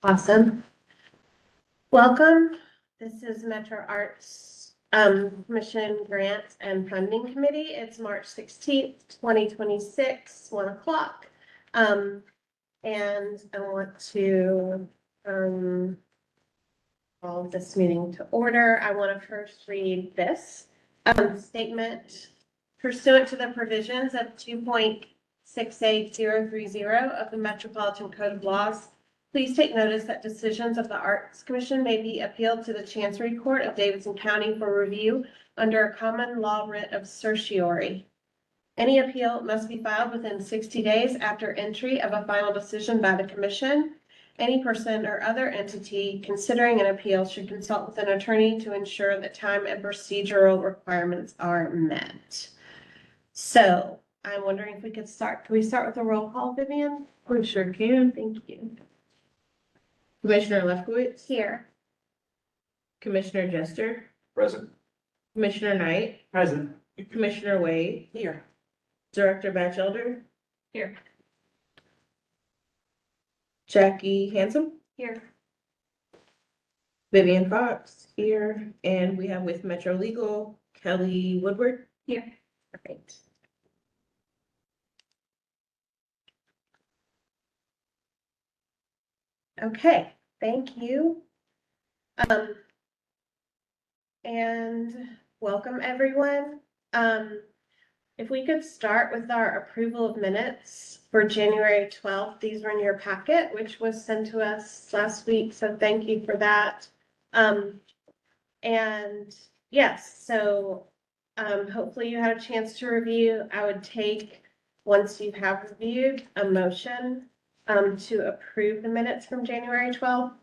Awesome. Welcome. This is Metro Arts Commission Grants and Funding Committee. It's March 16th, 2026, 1 o'clock. And I want to call this meeting to order. I want to first read this statement. Pursuant to the provisions of 2.68030 of the Metropolitan Code of Laws, please take notice that decisions of the Arts Commission may be appealed to the Chancery Court of Davidson County for review under a common law writ of certiorari. Any appeal must be filed within 60 days after entry of a final decision by the Commission. Any person or other entity considering an appeal should consult with an attorney to ensure that time and procedural requirements are met. So I'm wondering if we could start. Can we start with a roll call, Vivian? We sure can. Thank you. Commissioner Lefkowitz, Here. Commissioner Jester, Present. Commissioner Knight, Present. Commissioner Wade, Here. Director Batchelder, Here. Jackie Hanson, Here. Vivian Fox here, and we have with Metro Legal, Kelly Woodward. Here. Perfect. Okay, thank you. And welcome everyone. If we could start with our approval of minutes for January 12th. These were in your packet, which was sent to us last week, so thank you for that. And yes, so hopefully you had a chance to review. I would take, once you have reviewed, a motion to approve the minutes from January 12th,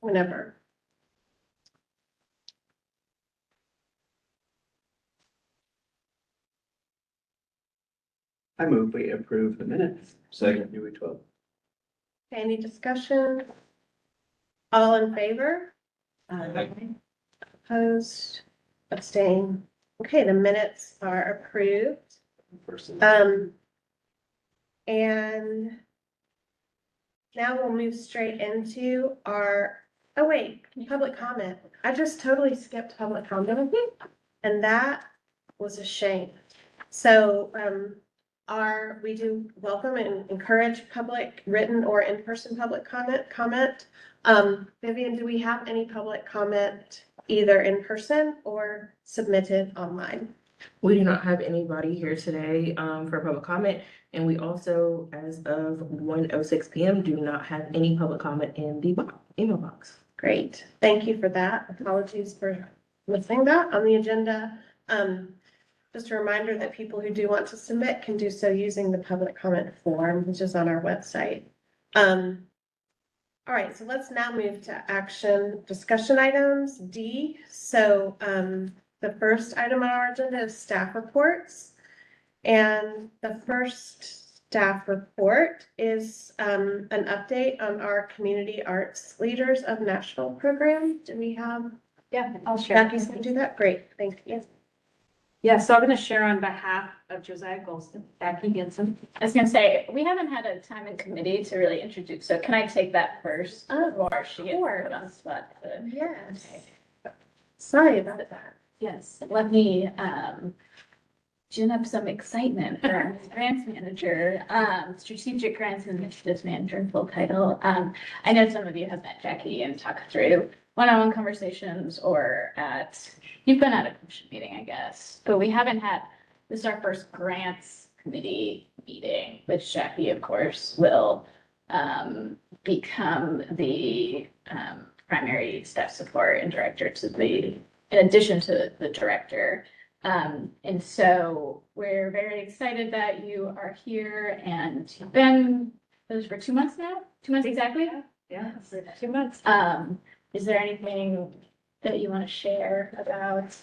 whenever. I move we approve the minutes. Second, January 12th. Any discussion? All in favor? Aye. Opposed? Abstain? Okay, the minutes are approved. Person. And now we'll move straight into our, oh wait, public comment. I just totally skipped public comment. And that was a shame. So, we do welcome and encourage public written or in-person public comment. Vivian, do we have any public comment either in person or submitted online? We do not have anybody here today for public comment, and we also, as of 1:06 p.m., do not have any public comment in the email box. Great, thank you for that. Apologies for missing that on the agenda. Just a reminder that people who do want to submit can do so using the public comment form, which is on our website. All right, so let's now move to action discussion items, D. So the first item on our agenda is staff reports. And the first staff report is an update on our Community Arts Leaders of Nashville program. Do we have? Yeah, I'll share. Jackie's gonna do that? Great, thank you. Yeah, so I'm gonna share on behalf of Josiah Golston, Jackie Henson. I was gonna say, we haven't had a time in committee to really introduce, so can I take that first? Or she gets put on the spot? Yes. Sorry about that. Yes, let me gin up some excitement for our grants manager, strategic grants and initiatives manager in full title. I know some of you have met Jackie and talked through one-on-one conversations or you've been at a commission meeting, I guess, but we haven't had, this is our first grants committee meeting, which Jackie, of course, will become the primary staff support and director to the, in addition to the director. And so we're very excited that you are here, and you've been, those for 2 months now? 2 months exactly? Yeah, for 2 months. Is there anything that you want to share about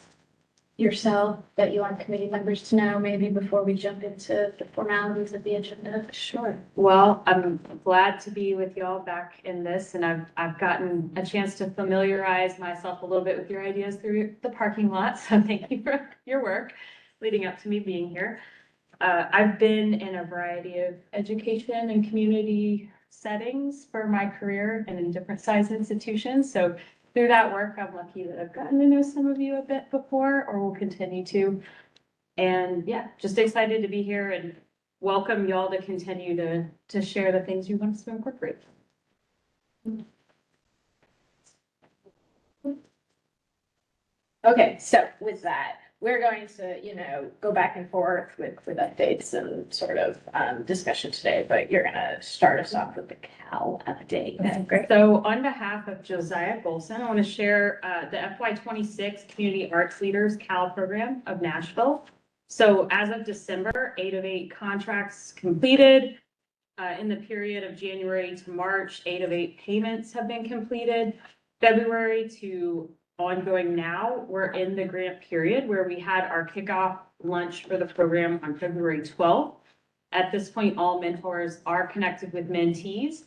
yourself that you want committee members to know, maybe before we jump into the formalities of the agenda? Sure. Well, I'm glad to be with y'all back in this, and I've gotten a chance to familiarize myself a little bit with your ideas through the parking lot. So thank you for your work leading up to me being here. I've been in a variety of education and community settings for my career and in different size institutions. So through that work, I'm lucky that I've gotten to know some of you a bit before, or will continue to. And yeah, just excited to be here and welcome y'all to continue to share the things you want us to incorporate. Okay, so with that, we're going to, go back and forth with updates and sort of discussion today, but you're gonna start us off with the Cal update. Great. So on behalf of Josiah Golson, I want to share the FY '26 Community Arts Leaders Cal program of Nashville. So as of December, 8 of 8 contracts completed. In the period of January to March, 8 of 8 payments have been completed. February to ongoing now, we're in the grant period where we had our kickoff lunch for the program on February 12th. At this point, all mentors are connected with mentees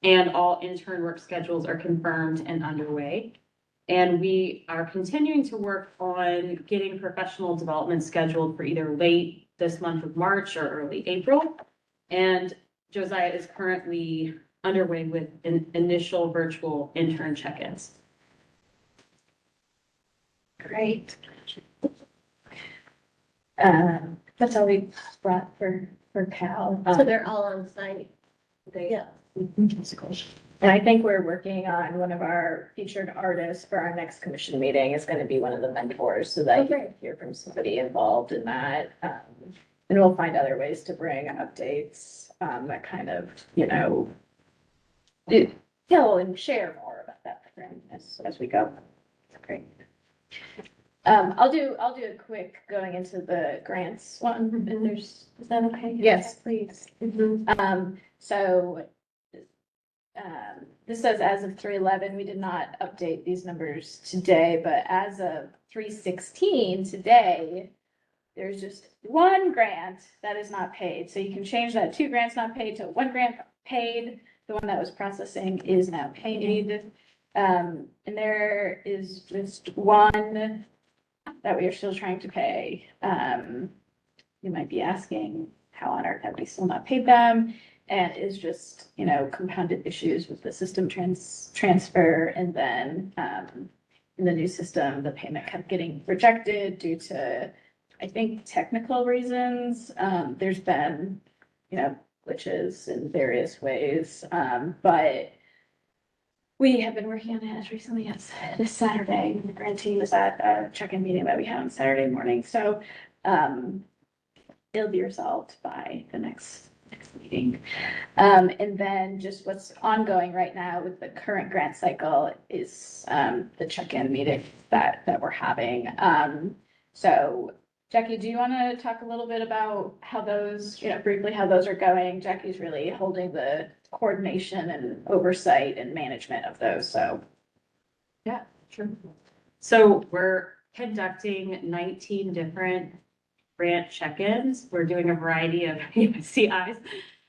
and all intern work schedules are confirmed and underway. And we are continuing to work on getting professional development scheduled for either late this month of March or early April. And Josiah is currently underway with initial virtual intern check-ins. Great. That's all we brought for Cal. So they're all on site. Yeah. And I think we're working on one of our featured artists for our next commission meeting is going to be one of the mentors, so that you can hear from somebody involved in that. And we'll find other ways to bring updates, that kind of, tell and share more about that program as we go. Great. I'll do a quick going into the grants one, and is that okay? Yes, please. So this says as of 3/11, we did not update these numbers today, but as of 3/16 today, there's just one grant that is not paid. So you can change that 2 grants not paid to 1 grant paid. The one that was processing is now paid. And there is just one that we are still trying to pay. You might be asking, how on earth have we still not paid them? And is just, compounded issues with the system transfer. And then in the new system, the payment kept getting rejected due to, I think, technical reasons. There's been, glitches in various ways. But we have been working on it as recently as this Saturday. The grant team was at a check-in meeting that we had on Saturday morning. So it'll be resolved by the next meeting. And then just what's ongoing right now with the current grant cycle is the check-in meeting that we're having. So Jackie, do you want to talk a little bit about how those, briefly how those are going? Jackie's really holding the coordination and oversight and management of those, so. Yeah, sure. So we're conducting 19 different grant check-ins. We're doing a variety of CIs,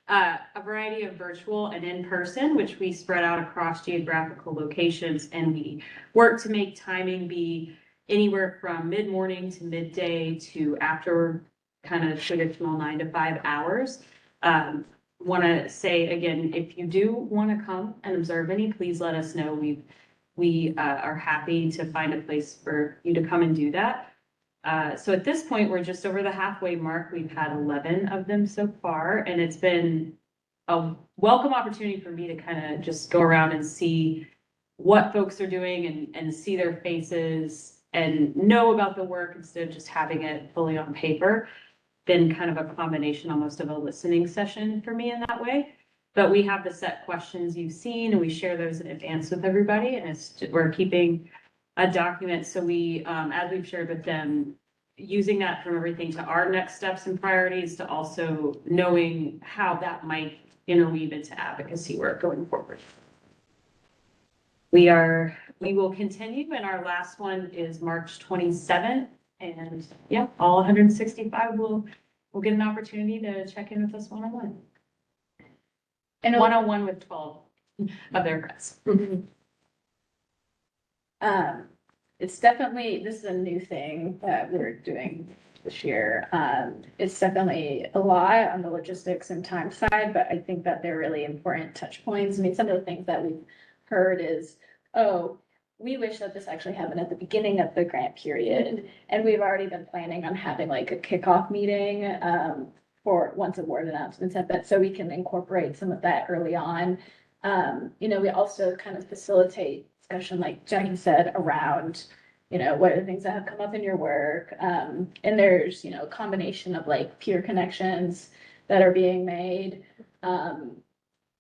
a variety of virtual and in-person, which we spread out across geographical locations, and we work to make timing be anywhere from mid-morning to midday to after kind of traditional 9 to 5 hours. Want to say again, if you do want to come and observe any, please let us know. We are happy to find a place for you to come and do that. So at this point, we're just over the halfway mark. We've had 11 of them so far, and it's been a welcome opportunity for me to kind of just go around and see what folks are doing and see their faces and know about the work instead of just having it fully on paper. Been kind of a combination almost of a listening session for me in that way. But we have the set questions you've seen and we share those in advance with everybody, and we're keeping a document. So we, as we've shared with them, using that from everything to our next steps and priorities to also knowing how that might interweave into advocacy work going forward. We will continue, and our last one is March 27th. And yeah, all 165 will get an opportunity to check in with us one-on-one. And one-on-one with 12 of their friends. It's definitely, this is a new thing that we're doing this year. It's definitely a lot on the logistics and time side, but I think that they're really important touch points. I mean, some of the things that we've heard is, oh, we wish that this actually happened at the beginning of the grant period. And we've already been planning on having like a kickoff meeting, for once award announcements have been, so we can incorporate some of that early on. We also kind of facilitate discussion, like Jackie said, around, what are the things that have come up in your work? And there's, a combination of like peer connections that are being made.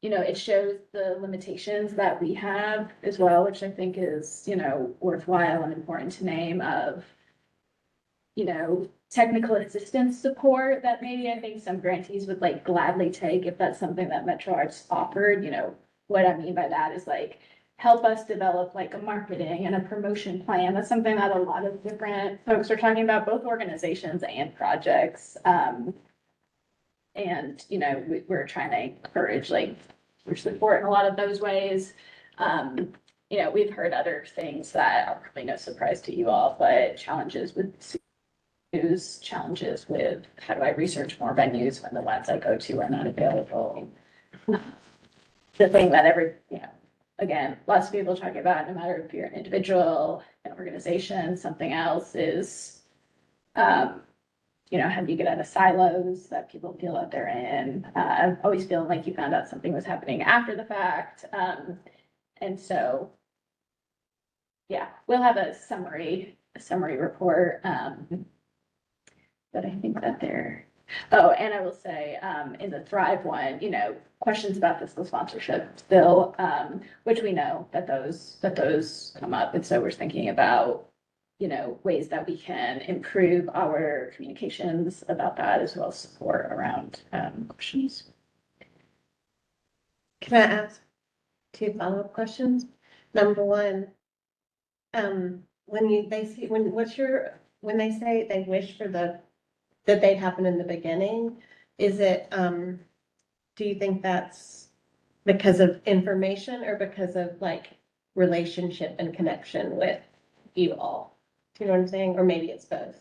It shows the limitations that we have as well, which I think is, worthwhile and important to name of, technical assistance support that maybe I think some grantees would like gladly take if that's something that Metro Arts offered. What I mean by that is like, help us develop like a marketing and a promotion plan. That's something that a lot of different folks are talking about, both organizations and projects. We're trying to encourage like your support in a lot of those ways. We've heard other things that are probably no surprise to you all, but challenges with challenges with how do I research more venues when the ones I go to are not available. The thing that again, lots of people talking about, no matter if you're an individual, an organization, something else is, how do you get out of silos that people feel that they're in? Always feeling like you found out something was happening after the fact. And so, yeah, we'll have a summary report. But I think that and I will say, in the Thrive one, questions about fiscal sponsorship still, which we know that those come up. And so we're thinking about, ways that we can improve our communications about that, as well as support around, questions. Can I ask 2 follow-up questions? Number one, when they say they wish for that they'd happen in the beginning, is it, do you think that's because of information or because of like relationship and connection with you all? Do you know what I'm saying? Or maybe it's both.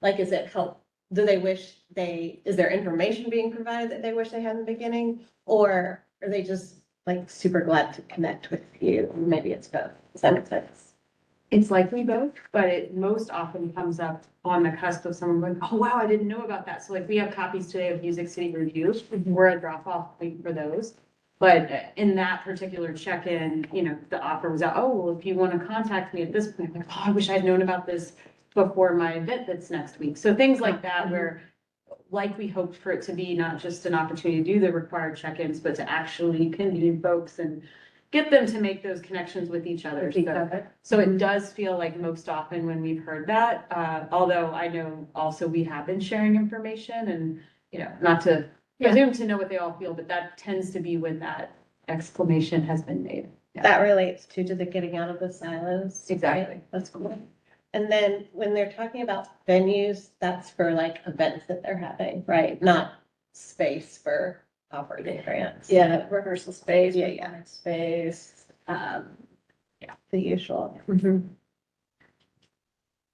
Like, is it help? Do they wish is there information being provided that they wish they had in the beginning? Or are they just like super glad to connect with you? Maybe it's both. Does that make sense? It's likely both, but it most often comes up on the cusp of someone going, oh, wow, I didn't know about that. So like we have copies today of Music City Reviews. We're a drop-off point for those. But in that particular check-in, the offer was out, oh, well, if you want to contact me at this point, I'm like, oh, I wish I'd known about this before my event that's next week. So things like that where like we hoped for it to be not just an opportunity to do the required check-ins, but to actually convene folks and get them to make those connections with each other. So it does feel like most often when we've heard that, although I know also we have been sharing information and, not to presume to know what they all feel, but that tends to be when that exclamation has been made. Yeah. That relates to the getting out of the silos. Exactly. Right? That's cool. And then when they're talking about venues, that's for like events that they're having, right? Not space for operating grants. Yeah, rehearsal space. Yeah. performance space, The usual.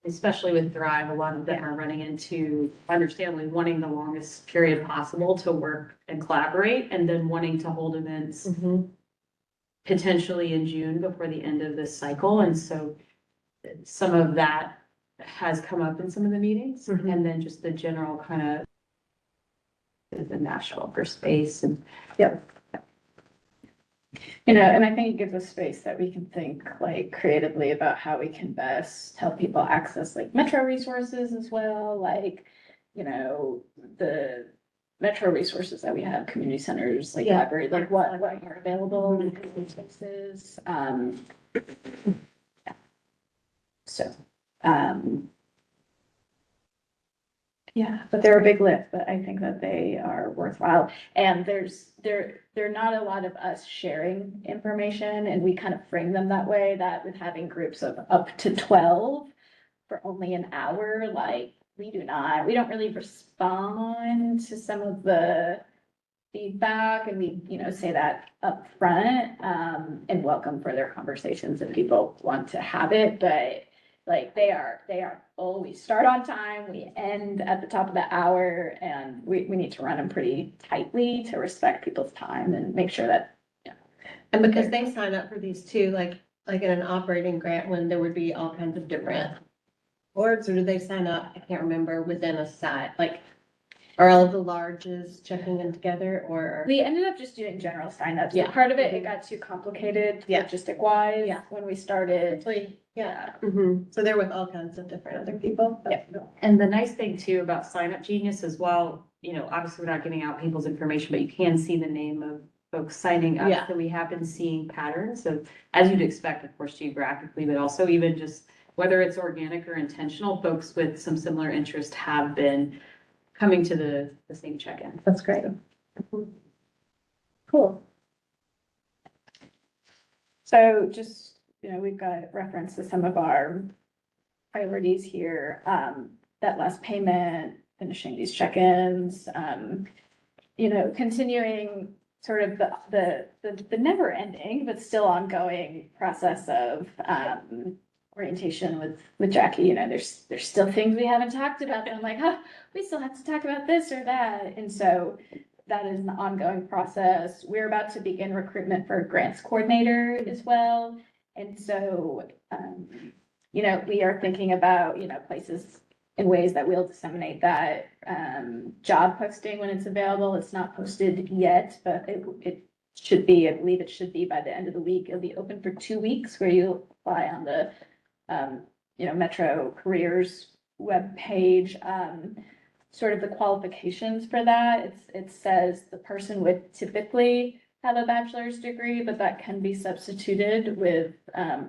Especially with Thrive, a lot of them are running into, understandably, wanting the longest period possible to work and collaborate, and then wanting to hold events potentially in June before the end of this cycle. And so some of that has come up in some of the meetings, and then just the general kind of the national for space and and I think it gives us space that we can think like creatively about how we can best help people access like Metro resources as well, like, the Metro resources that we have, community centers, like library, like what are available in spaces. So, but they're a big lift, but I think that they are worthwhile. And there are not a lot of us sharing information, and we kind of frame them that way, that with having groups of up to 12 for only an hour, like we don't really respond to some of the feedback, and we, say that up front, and welcome further conversations if people want to have it. But Like they are full. We start on time, we end at the top of the hour, and we need to run them pretty tightly to respect people's time and make sure that, And because they sign up for these too, like in an operating grant, when there would be all kinds of different boards, or do they sign up, I can't remember, within a site, like, are all of the larges checking in together, or? we ended up just doing general signups. Yeah. Part of it got too complicated Yeah. logistic wise Yeah. when we started. Actually, yeah, so they're with all kinds of different other people. Yeah. And the nice thing too about Sign Up Genius is while, you know, obviously we're not giving out people's information, but you can see the name of folks signing up. Yeah. So we have been seeing patterns of, as you'd expect, of course, geographically, but also even just whether it's organic or intentional, folks with some similar interest have been coming to the same check-in. That's great. Cool. So just, we've got reference to some of our priorities here, that last payment, finishing these check-ins, continuing sort of the never ending, but still ongoing process of, orientation with Jackie. There's still things we haven't talked about. And I'm like, we still have to talk about this or that. And so that is an ongoing process. We're about to begin recruitment for a grants coordinator as well. And so, we are thinking about, places and ways that we'll disseminate that, job posting when it's available. It's not posted yet, but it should be, I believe it should be by the end of the week. It'll be open for 2 weeks where you apply on the, Metro Careers webpage. Sort of the qualifications for that, it says the person would typically have a bachelor's degree, but that can be substituted with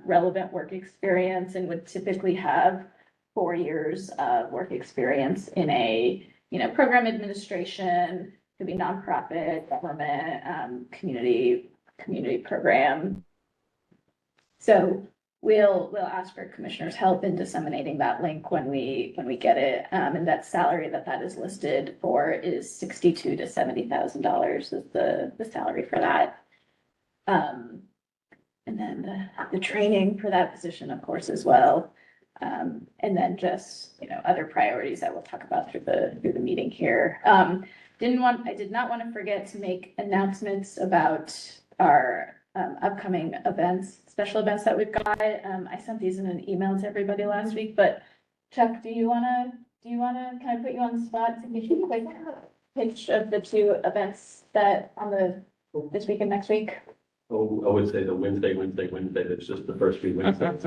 relevant work experience and would typically have 4 years of work experience in a, program administration, could be nonprofit, government, community program. So we'll ask for commissioners' help in disseminating that link when we get it. And that salary that is listed for is $62,000 to $70,000 is the salary for that. And then the training for that position, of course, as well. And then just, other priorities that we'll talk about through the meeting here. I did not want to forget to make announcements about our upcoming events, special events that we've got. I sent these in an email to everybody last week, but Chuck, do you wanna kind of put you on the spot to give you a quick pitch of the 2 events that this week and next week? Oh, I would say the Wednesday, that's just the first few Wednesdays.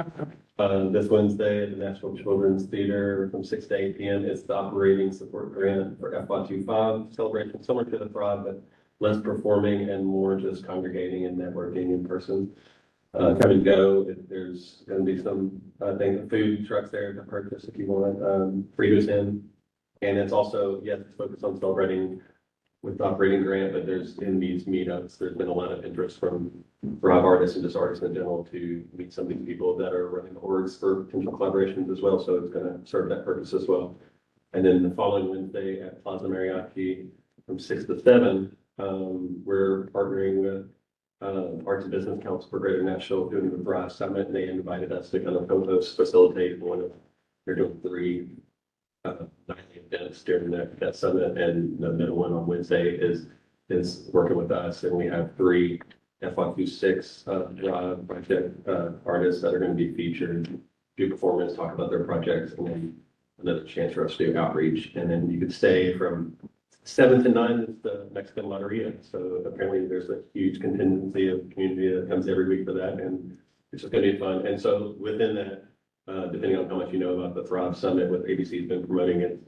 This Wednesday at the National Children's Theater from 6 to 8 p.m. It's the operating support grant for FY25 celebration, similar to the Thrive, but less performing and more just congregating and networking in person. Come and go. There's going to be some food trucks there to purchase if you want. Fritos in, and it's also it's focused on celebrating with the operating grant. But there's in these meetups, there's been a lot of interest from Thrive artists and just artists in general to meet some of these people that are running orgs for potential collaborations as well. So it's going to serve that purpose as well. And then the following Wednesday at Plaza Mariachi from 6 to 7. We're partnering with Arts and Business Council for Greater Nashville doing the Thrive Summit, and they invited us to kind of co-host, facilitate they're doing 3 nightly events during that summit, and the middle one on Wednesday is working with us, and we have 3 FY26 Thrive project artists that are going to be featured, do performance, talk about their projects, and then another chance for us to do outreach, and then you could stay from 7 to 9 is the Mexican Loteria. So apparently there's a huge contingency of community that comes every week for that. And it's just going to be fun. And so within that, depending on how much you know about the Thrive Summit, what ABC has been promoting it,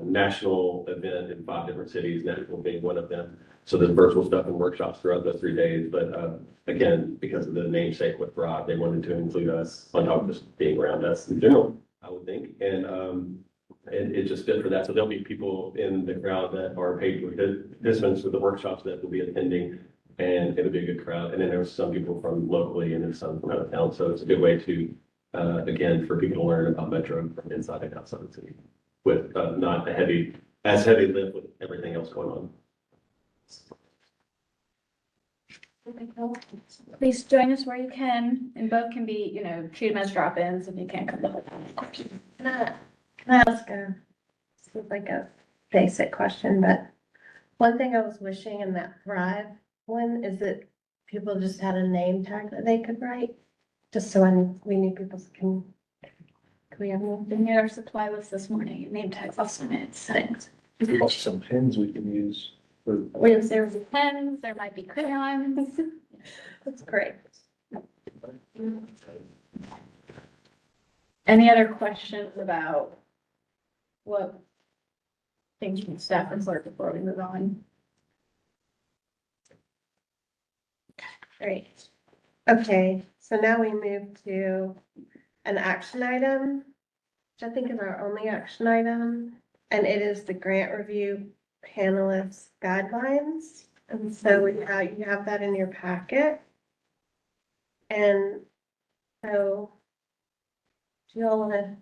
national event in 5 different cities, Nashville being one of them. So there's virtual stuff and workshops throughout those 3 days. But again, because of the namesake with Thrive, they wanted to include us on top of just being around us in general, I would think. And it just fit for that. So there'll be people in the crowd that are paid participants with the workshops that will be attending, and it'll be a good crowd. And then there's some people from locally and then some from out of town. So it's a good way to, again, for people to learn about Metro from inside and outside the city with not a heavy lift with everything else going on. Please join us where you can, and both can be, treat them as drop-ins if you can't come the whole time, of course. Can I ask this is like a basic question, but one thing I was wishing in that Thrive one is that people just had a name tag that they could write, just so we knew people can we have one? Didn't get our supply list this morning, name tags also made settings. Some pins we can use for. There's pens, there might be crayons. That's great. Any other questions about what things from staff and clerk before we move on? Great. Okay, so now we move to an action item, which I think is our only action item, and it is the grant review panelists guidelines. And so you have that in your packet. And so, do you all want to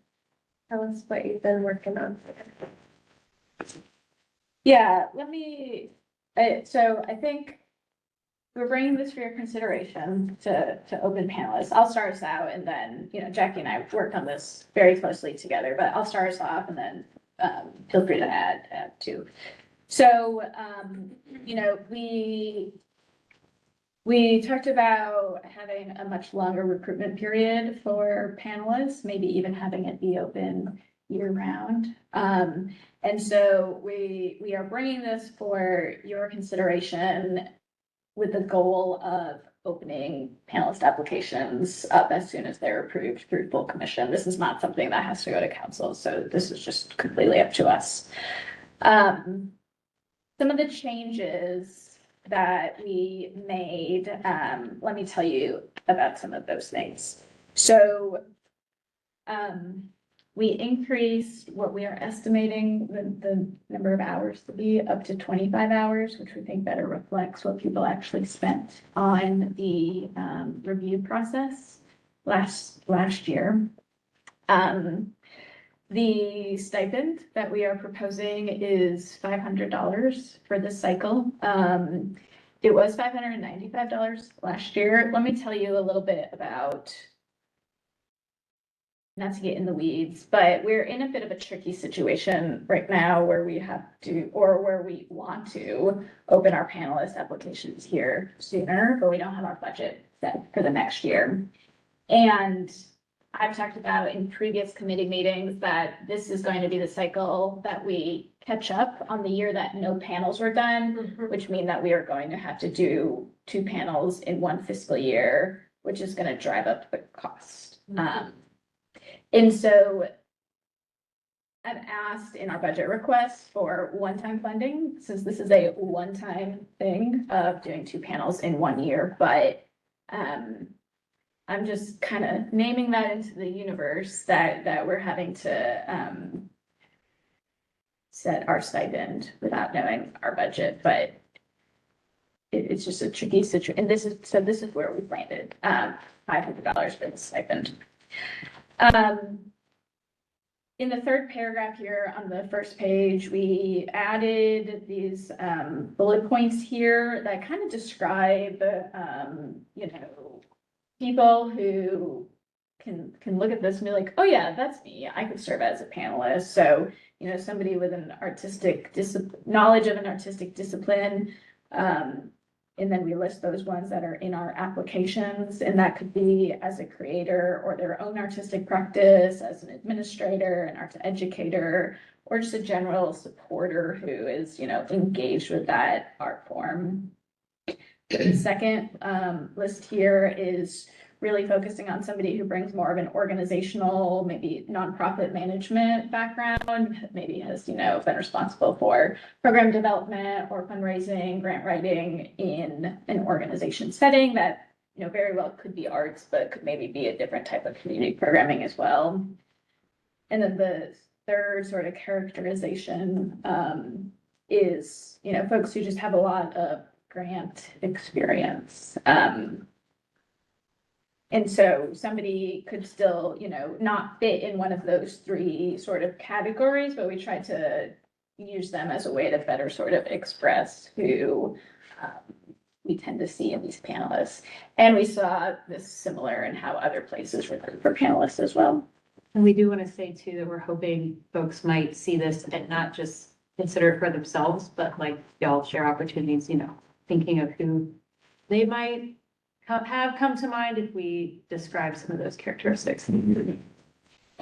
tell us what you've been working on? Yeah, so I think we're bringing this for your consideration to open panelists. I'll start us out and then, Jackie and I worked on this very closely together, but I'll start us off and then feel free to add too. So, we talked about having a much longer recruitment period for panelists, maybe even having it be open year round. And so we are bringing this for your consideration with the goal of opening panelist applications up as soon as they're approved through full commission. This is not something that has to go to council, so this is just completely up to us. Some of the changes that we made, let me tell you about some of those things. So, we increased what we are estimating the number of hours to be up to 25 hours, which we think better reflects what people actually spent on the review process last year. The stipend that we are proposing is $500 for this cycle. It was $595 last year. Let me tell you a little bit about, not to get in the weeds, but we're in a bit of a tricky situation right now where we have to, or where we want to open our panelist applications here sooner, but we don't have our budget set for the next year. And I've talked about in previous committee meetings that this is going to be the cycle that we catch up on the year that no panels were done, which mean that we are going to have to do 2 panels in 1 fiscal year, which is going to drive up the cost. And so I've asked in our budget request for one-time funding, since this is a one-time thing of doing 2 panels in 1 year, but I'm just kind of naming that into the universe that we're having to set our stipend without knowing our budget, but it's just a tricky situation. And this is where we've landed, $500 for the stipend. In the third paragraph here on the first page, we added these bullet points here that kind of describe, people who can look at this and be like, oh yeah, that's me. I could serve as a panelist. So, somebody with an artistic knowledge of an artistic discipline. And then we list those ones that are in our applications, and that could be as a creator or their own artistic practice, as an administrator, an art educator, or just a general supporter who is, engaged with that art form. The second list here is really focusing on somebody who brings more of an organizational, maybe nonprofit management background, maybe has, been responsible for program development or fundraising, grant writing in an organization setting that, very well could be arts, but could maybe be a different type of community programming as well. And then the third sort of characterization is, folks who just have a lot of grant experience. And so somebody could still, not fit in one of those 3 sort of categories, but we try to use them as a way to better sort of express who we tend to see in these panelists. And we saw this similar in how other places recruit for panelists as well. And we do want to say too, that we're hoping folks might see this and not just consider it for themselves, but like y'all share opportunities, you know, thinking of who they might have come to mind if we describe some of those characteristics.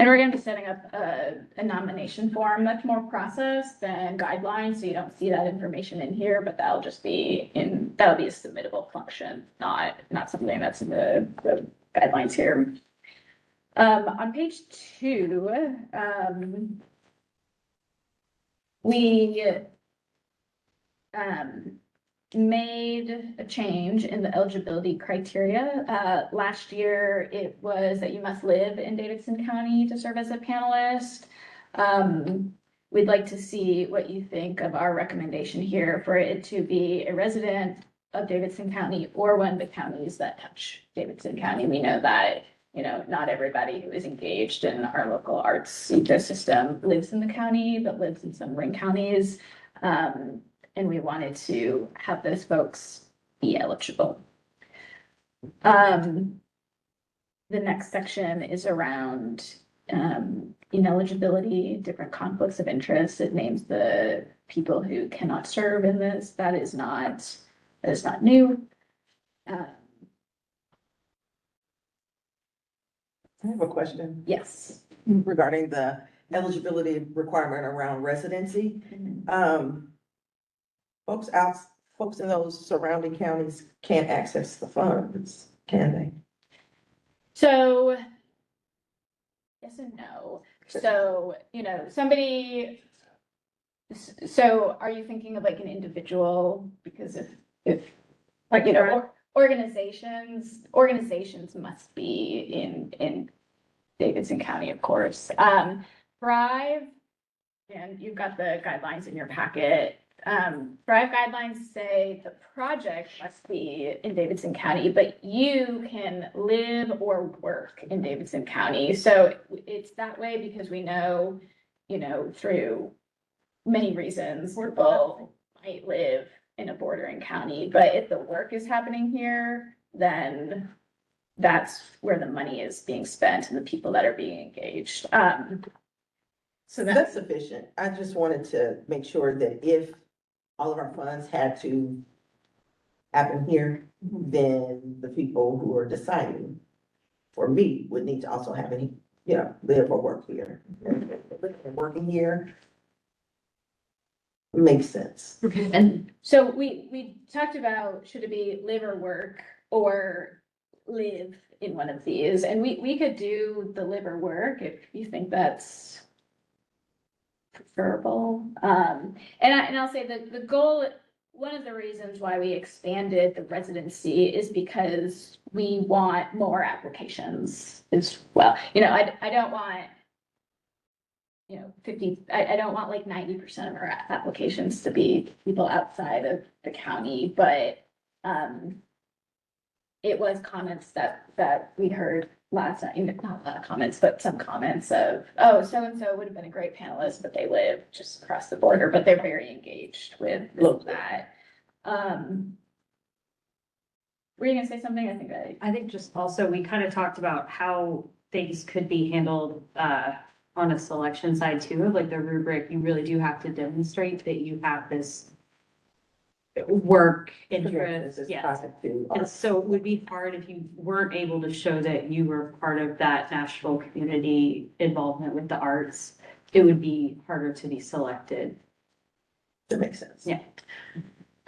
And we're gonna be setting up a nomination form that's more processed than guidelines, so you don't see that information in here, but that'll just be that'll be a submittable function, not something that's in the guidelines here. On page 2, we made a change in the eligibility criteria. Last year, it was that you must live in Davidson County to serve as a panelist. We'd like to see what you think of our recommendation here for it to be a resident of Davidson County or one of the counties that touch Davidson County. We know that, you know, not everybody who is engaged in our local arts ecosystem lives in the county, but lives in some ring counties. And we wanted to have those folks be eligible. The next section is around ineligibility, different conflicts of interest. It names the people who cannot serve in this. That is not new. I have a question Yes. regarding the eligibility requirement around residency. Folks in those surrounding counties can't access the funds, can they? So, yes and no. So, you know, so are you thinking of like an individual? Because if like, you know, organizations must be in Davidson County, of course. Thrive, and you've got the guidelines in your packet. Thrive guidelines say the project must be in Davidson County, but you can live or work in Davidson County. So it's that way because we know, you know, through many reasons, people might live in a bordering county, but if the work is happening here, then that's where the money is being spent and the people that are being engaged. So That's sufficient. I just wanted to make sure that if all of our funds had to happen here, then the people who are deciding for me would need to also have any, you know, live or work here. And working here makes sense. And so we talked about, should it be live or work or live in one of these? And we could do the live or work if you think that's preferable. And I'll say that the goal, one of the reasons why we expanded the residency is because we want more applications as well. You know, I don't want, you know, I don't want like 90% of our applications to be people outside of the county, but it was comments that we heard last night, not a lot of comments, but some comments of, oh, so-and-so would have been a great panelist, but they live just across the border, but they're very engaged with that. Were you gonna say something? I think just also, we kind of talked about how things could be handled on a selection side too, of like the rubric, you really do have to demonstrate that you have this work interest, yes. And so it would be hard if you weren't able to show that you were part of that Nashville community involvement with the arts. It would be harder to be selected. That makes sense. Yeah.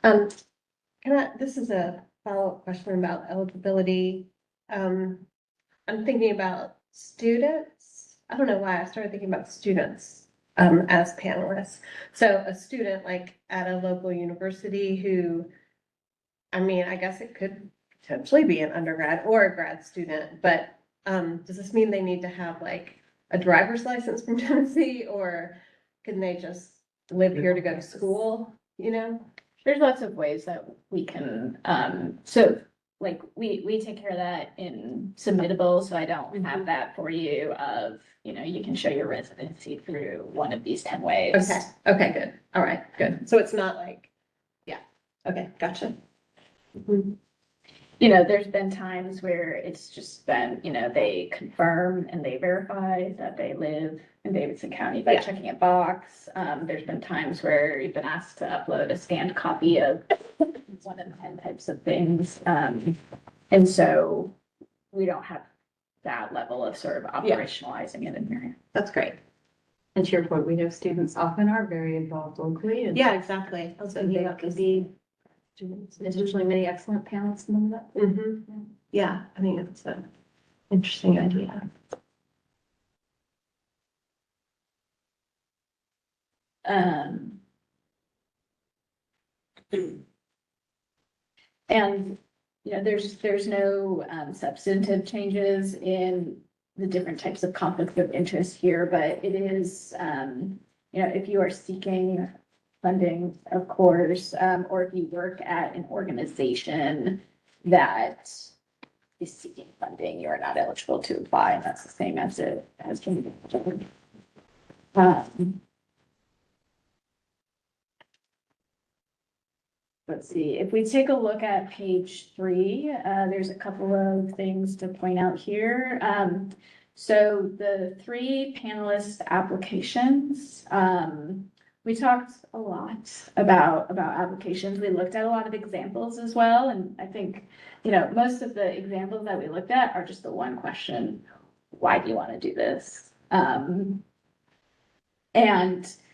This is a follow-up question about eligibility. I'm thinking about students. I don't know why I started thinking about students as panelists. So a student like at a local university who, I mean, I guess it could potentially be an undergrad or a grad student, but does this mean they need to have like a driver's license from Tennessee, or can they just live here to go to school, you know? There's lots of ways that we can, so like we take care of that in submittable, so I don't have that for you of, you know, you can show your residency through one of these 10 ways. Okay, good. All right, good. So it's not like, yeah, okay, gotcha. You know, there's been times where it's just been, you know, they confirm and they verify that they live in Davidson County by Yeah. checking a box. There's been times where you've been asked to upload a scanned copy of one of the 10 types of things. And so we don't have that level of sort of Yeah. operationalizing it in here. That's great. And to your point, we know students often are very involved locally and. Yeah, exactly. I was So thinking they about could this. be, there's usually many excellent panelists among that. Mhm. Yeah, I think it's an interesting idea. Um, and, you know, there's no substantive changes in the different types of conflicts of interest here, but it is, you know, if you are seeking funding, of course, or if you work at an organization that is seeking funding, you are not eligible to apply, and that's the same as it has been. Let's see, if we take a look at page 3, there's a couple of things to point out here. So the 3 panelist applications, we talked a lot about applications. We looked at a lot of examples as well. And I think, you know, most of the examples that we looked at are just the one question, why do you want to do this? And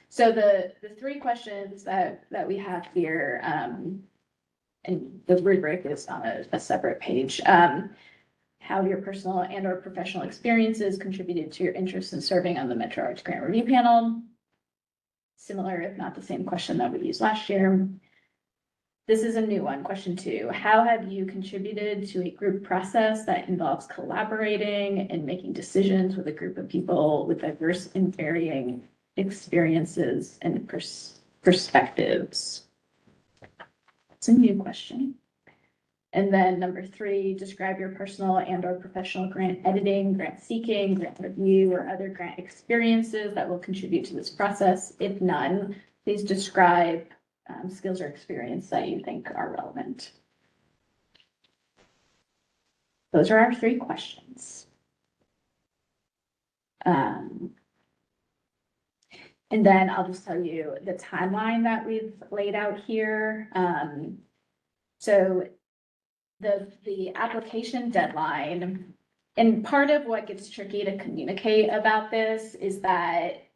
so the 3 questions that we have here, and the rubric is on a separate page. How your personal and or professional experiences contributed to your interest in serving on the Metro Arts Grant Review Panel. Similar, if not the same question that we used last year. This is a new one, question 2. How have you contributed to a group process that involves collaborating and making decisions with a group of people with diverse and varying experiences and perspectives? It's a new question. And then number 3, describe your personal and or professional grant editing, grant seeking, grant review, or other grant experiences that will contribute to this process. If none, please describe skills or experience that you think are relevant. Those are our 3 questions. And then I'll just tell you the timeline that we've laid out here. So the application deadline, and part of what gets tricky to communicate about this is that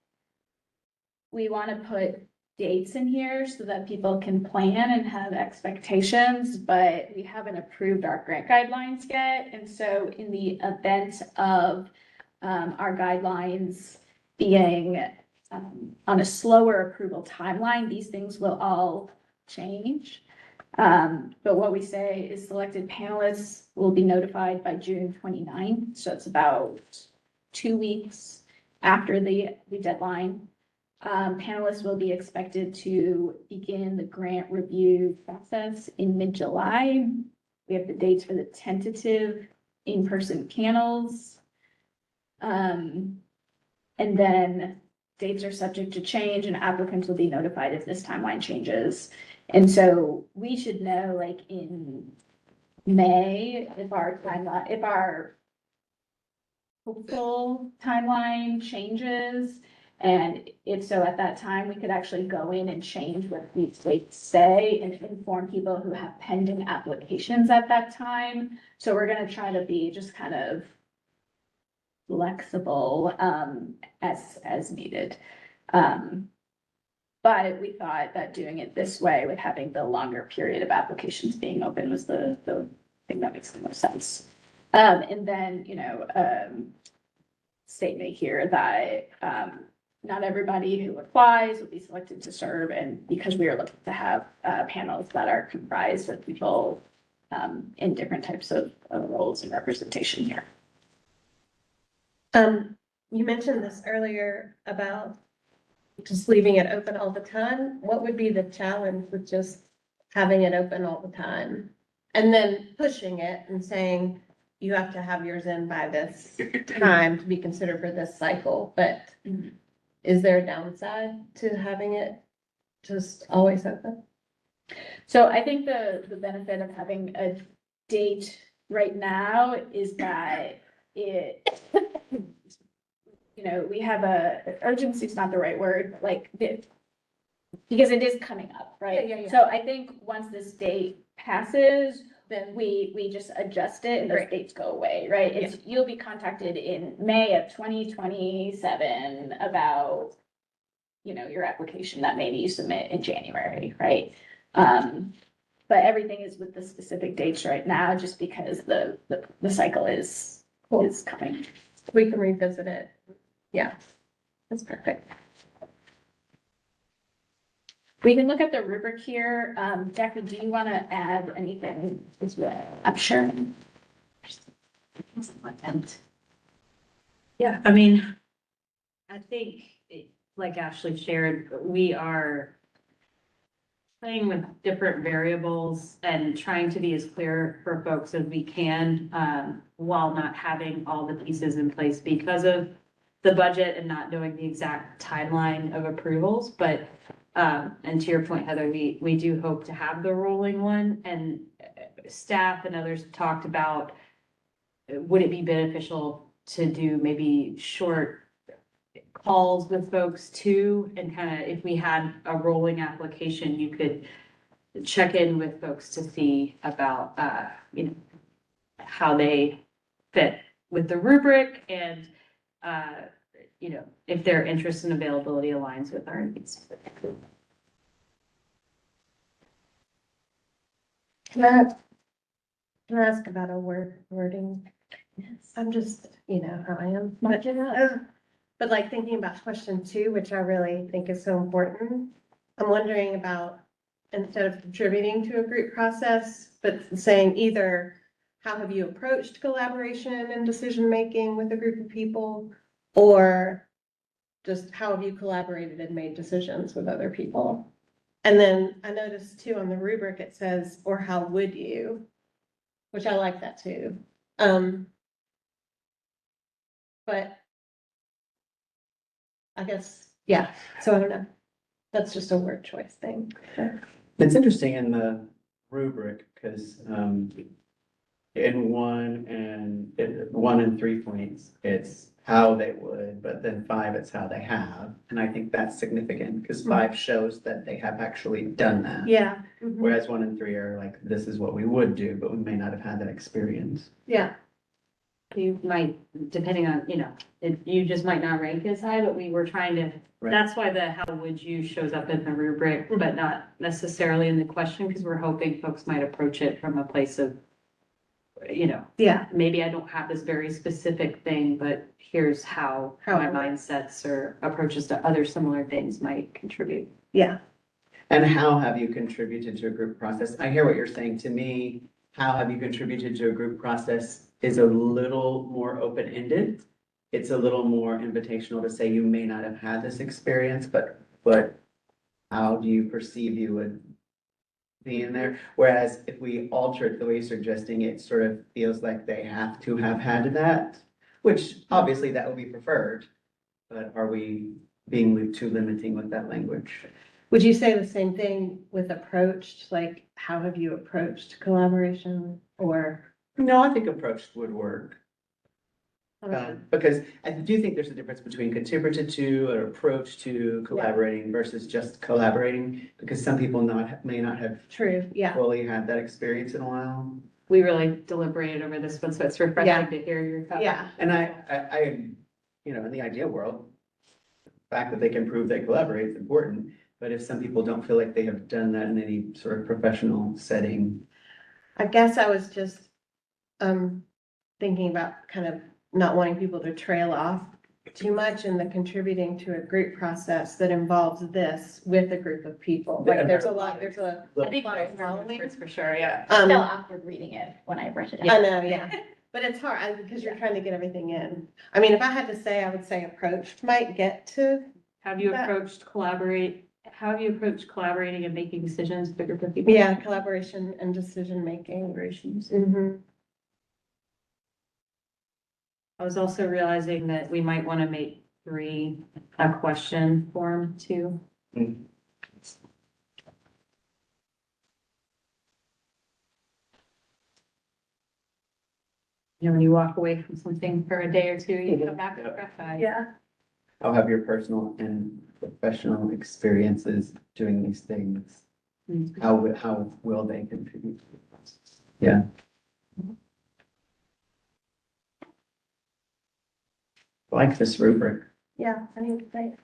we want to put dates in here so that people can plan and have expectations, but we haven't approved our grant guidelines yet. And so in the event of our guidelines being on a slower approval timeline, these things will all change. But what we say is selected panelists will be notified by June 29th. So it's about 2 weeks after the deadline. Panelists will be expected to begin the grant review process in mid-July. We have the dates for the tentative in-person panels. And then dates are subject to change and applicants will be notified if this timeline changes. And so we should know, like, in May, if our hopeful timeline changes. And if so, at that time, we could actually go in and change what these dates say and inform people who have pending applications at that time. So we're gonna try to be just kind of flexible as needed. But we thought that doing it this way with having the longer period of applications being open was the thing that makes the most sense. And then, you know, statement here that not everybody who applies will be selected to serve, and because we are looking to have panels that are comprised of people in different types of roles and representation here. You mentioned this earlier about just leaving it open all the time. What would be the challenge with just having it open all the time? And then pushing it and saying, you have to have yours in by this time to be considered for this cycle, but is there a downside to having it just always open? So I think the benefit of having a date right now is that it, you know, we have urgency is not the right word, like, because it is coming up, right? Yeah. So I think once this date passes, then we just adjust it and those Right. dates go away, right? It's, you'll be contacted in May of 2027 about, you know, your application that maybe you submit in January, right? But everything is with the specific dates right now, just because the cycle is coming. We can revisit it. Yeah, that's perfect. We can look at the rubric here. Jackie, do you want to add anything as well? I'm sure. Yeah, I mean, I think, like Ashley shared, we are playing with different variables and trying to be as clear for folks as we can, while not having all the pieces in place because of the budget and not knowing the exact timeline of approvals. But, and to your point, Heather, we do hope to have the rolling one, and staff and others talked about, would it be beneficial to do maybe short calls with folks too? And kind of, if we had a rolling application, you could check in with folks to see about, you know, how they fit with the rubric and, you know, if their interest and availability aligns with our needs. Can I ask about a wording? I'm just, you know, how I am. But like thinking about question 2, which I really think is so important, I'm wondering about, instead of contributing to a group process, but saying either how have you approached collaboration and decision-making with a group of people, or just how have you collaborated and made decisions with other people? And then I noticed too on the rubric, it says, or how would you, which I like that too. But I guess, yeah, so I don't know. That's just a word choice thing. It's interesting in the rubric, because, in 1 and 3 points, it's how they would, but then 5, it's how they have. And I think that's significant, because 5 shows that they have actually done that. Yeah. Whereas 1 and 3 are like, this is what we would do, but we may not have had that experience. Yeah, You might, depending on, you know, you just might not rank as high, but we were trying to, Right. that's why the how would you shows up in the rubric, but not necessarily in the question, because we're hoping folks might approach it from a place of, you know, yeah, maybe I don't have this very specific thing, but here's how How my it works. mindsets or approaches to other similar things might contribute. yeah. And how have you contributed to a group process? I hear what you're saying. To me, how have you contributed to a group process is a little more open-ended. It's a little more invitational to say you may not have had this experience, but how do you perceive you would be in there? Whereas if we alter it the way you're suggesting, it sort of feels like they have to have had that, which obviously that would be preferred. But are we being too limiting with that language? Would you say the same thing with approached, like how have you approached collaboration or? No, I think approach would work. uh, Because I do think there's a difference between contributed to or approach to collaborating versus just collaborating, because some people may not have True, yeah, fully had that experience in a while. We really deliberated over this one, so it's refreshing to hear your thoughts. yeah, And I, you know, in the ideal world, the fact that they can prove they collaborate is important. But if some people don't feel like they have done that in any sort of professional setting, I guess I was just, thinking about kind of not wanting people to trail off too much in the contributing to a group process that involves this with a group of people. Like there's a lot, there's a. I think lot of those are following. words for sure, yeah. I felt awkward reading it when I read it. I know, yeah, but it's hard because you're trying to get everything in. I mean, if I had to say, I would say approached might get to, Have you That- approached how have you approached collaborating and making decisions with a group of people? yeah, collaboration and decision making. Collaborations. Mm-hmm. I was also realizing that we might want to make 3 a question form too. when you walk away from something for a day or two, you come back with a fresh eye. Yeah. How have your personal and professional experiences doing these things? How will they contribute to the process? Yeah. I like this rubric. Yeah, I think it's great.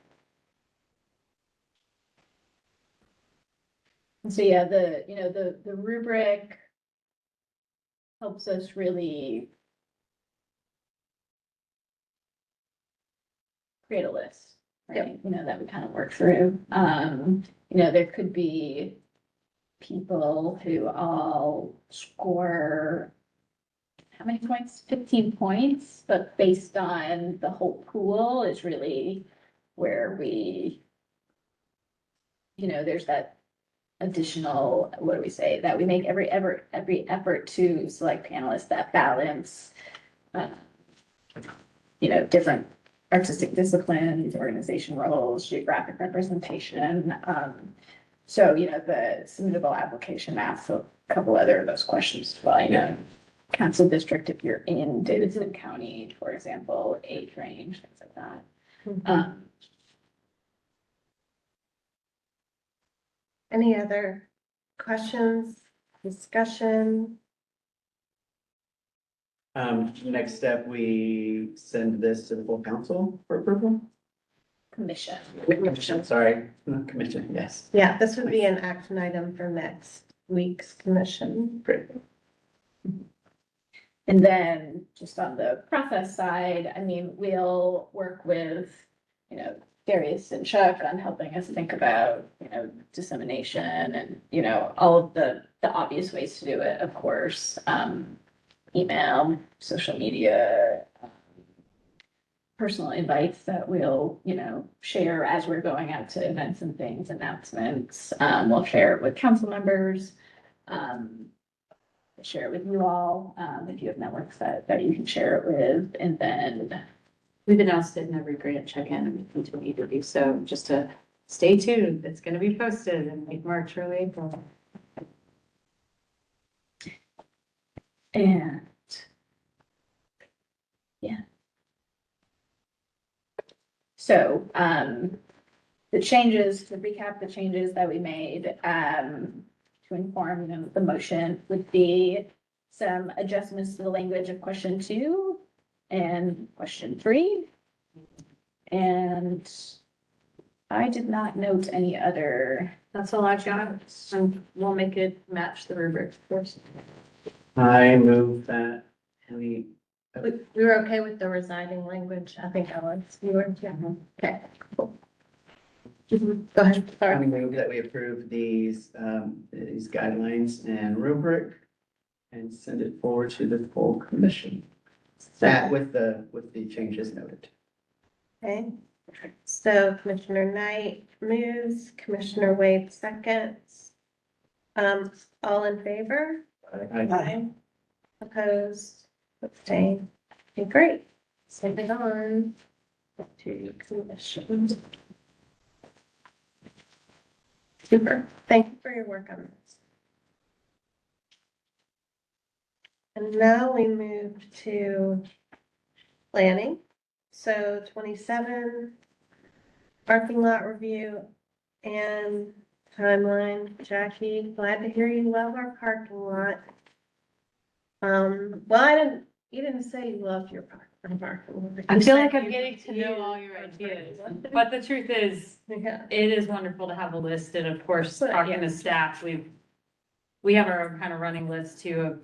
So yeah, the rubric helps us really create a list, right? That we kind of work through. There could be people who all score how many points? 15 points, but based on the whole pool is really where we, there's that additional, what do we say, that we make every effort to select panelists that balance, different artistic disciplines, organization roles, geographic representation. So, the submittable application asks a couple other of those questions as well, council district, if you're in Davidson County, for example, age range, things like that. Any other questions, discussion? Next step, we send this to the full council for approval? Commission. Commission, sorry, commission, yes. Yeah, this would be an action item for next week's commission. Great. And then just on the process side, I mean, we'll work with, Darius and Chuck on helping us think about, dissemination and, all of the obvious ways to do it, of course. Email, social media, personal invites that we'll, share as we're going out to events and things, announcements. We'll share it with council members. Share it with you all, if you have networks that you can share it with, and then. We've announced it in every grant check-in and we continue to do so, just to stay tuned. It's gonna be posted in late March, early April. And. Yeah. So, the changes, to recap the changes that we made, to inform the motion would be some adjustments to the language of question 2 and question 3. And I did not note any other. That's all I've got, and we'll make it match the rubric, of course. I move that we, We were okay with the residing language, I think I was, you were, yeah, okay, cool. Go ahead, I sorry. move that we approve these guidelines and rubric and send it forward to the full commission. That with the changes noted. Okay, so Commissioner Knight moves, Commissioner Wade seconds. All in favor? I Opposed, abstained, okay, great, send it on to commission. Super, thank you for your work on this. And now we move to planning. So 27, parking lot review and timeline. Jackie, glad to hear you love our parking lot. Well, you didn't say you loved your parking lot. I You feel said like I'm you getting to know all your reviewed. ideas, but the truth is, Yeah. it is wonderful to have a list, and of course, But, talking yeah. to staff, we have our own kind of running list too of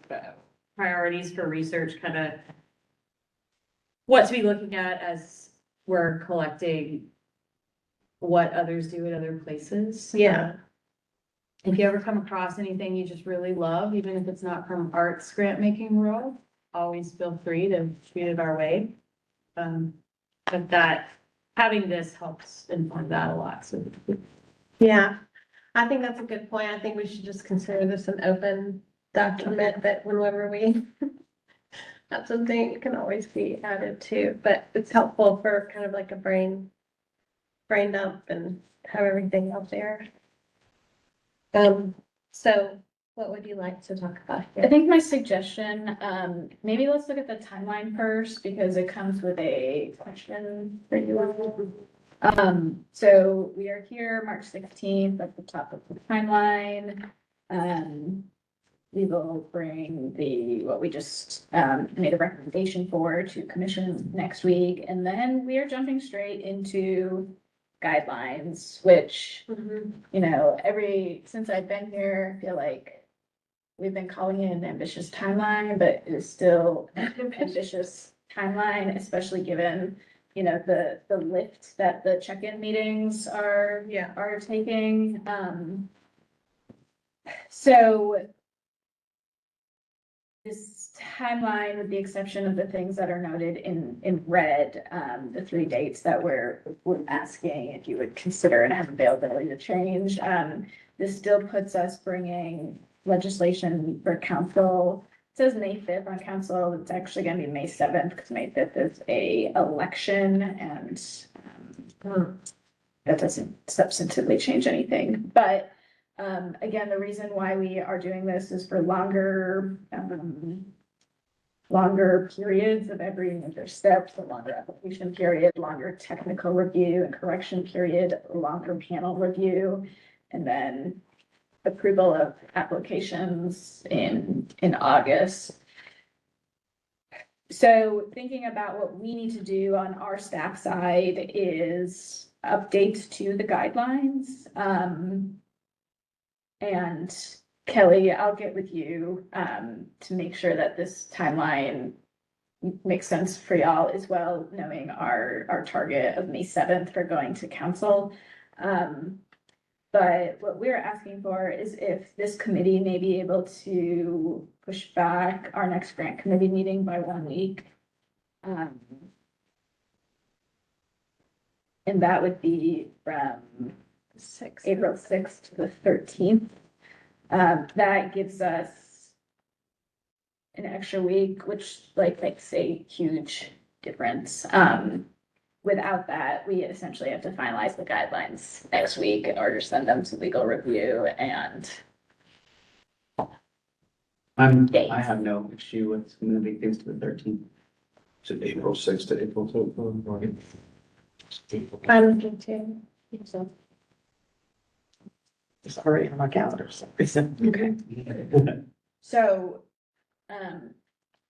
priorities for research, kind of what to be looking at as we're collecting what others do at other places. Yeah. If you ever come across anything you just really love, even if it's not from arts grant making world, always feel free to shoot it our way. But that, having this helps inform that a lot, so. Yeah, I think that's a good point. I think we should just consider this an open document that whenever we have something, it can always be added to, but it's helpful for kind of like a brain dump and have everything out there. So What would you like to talk about I here? think my suggestion, maybe let's look at the timeline first because it comes with a question for you all. So we are here, March 16th, at the top of the timeline. We will bring what we just, made a recommendation for to commission next week. And then we are jumping straight into guidelines, which, you know, since I've been here, I feel like we've been calling it an ambitious timeline, but it is still an ambitious timeline, especially given, you know, the lift that the check-in meetings are taking. So this timeline, with the exception of the things that are noted in red, the 3 dates that we're asking if you would consider and have availability to change. This still puts us bringing legislation for council. It says May 5th on council. It's actually gonna be May 7th because May 5th is a election and that doesn't substantively change anything. But again, the reason why we are doing this is for longer periods of every major step, the longer application period, longer technical review and correction period, longer panel review, and then approval of applications in August. So thinking about what we need to do on our staff side is updates to the guidelines. And Kelly, I'll get with you to make sure that this timeline makes sense for y'all as well, knowing our target of May 7th for going to council. But what we're asking for is if this committee may be able to push back our next grant committee meeting by 1 week. And that would be from April 6th to the 13th. That gives us an extra week, which makes a huge difference. Without that, we essentially have to finalize the guidelines next week in order to send them to legal review and I have no issue with moving things to the 13th. To April 6th to April 12th. I'm looking too. So, It's already on my calendar, so. okay. so,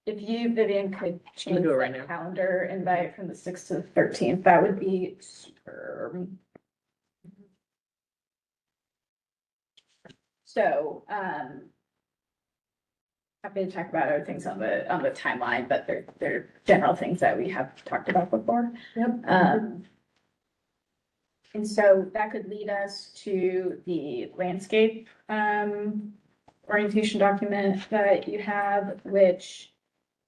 if you, Vivian, could change do it the right now. calendar invite from the 6th to the 13th, that would be super. So, happy to talk about other things on the timeline, but they're general things that we have talked about before. Yep. And so that could lead us to the landscape orientation document that you have, which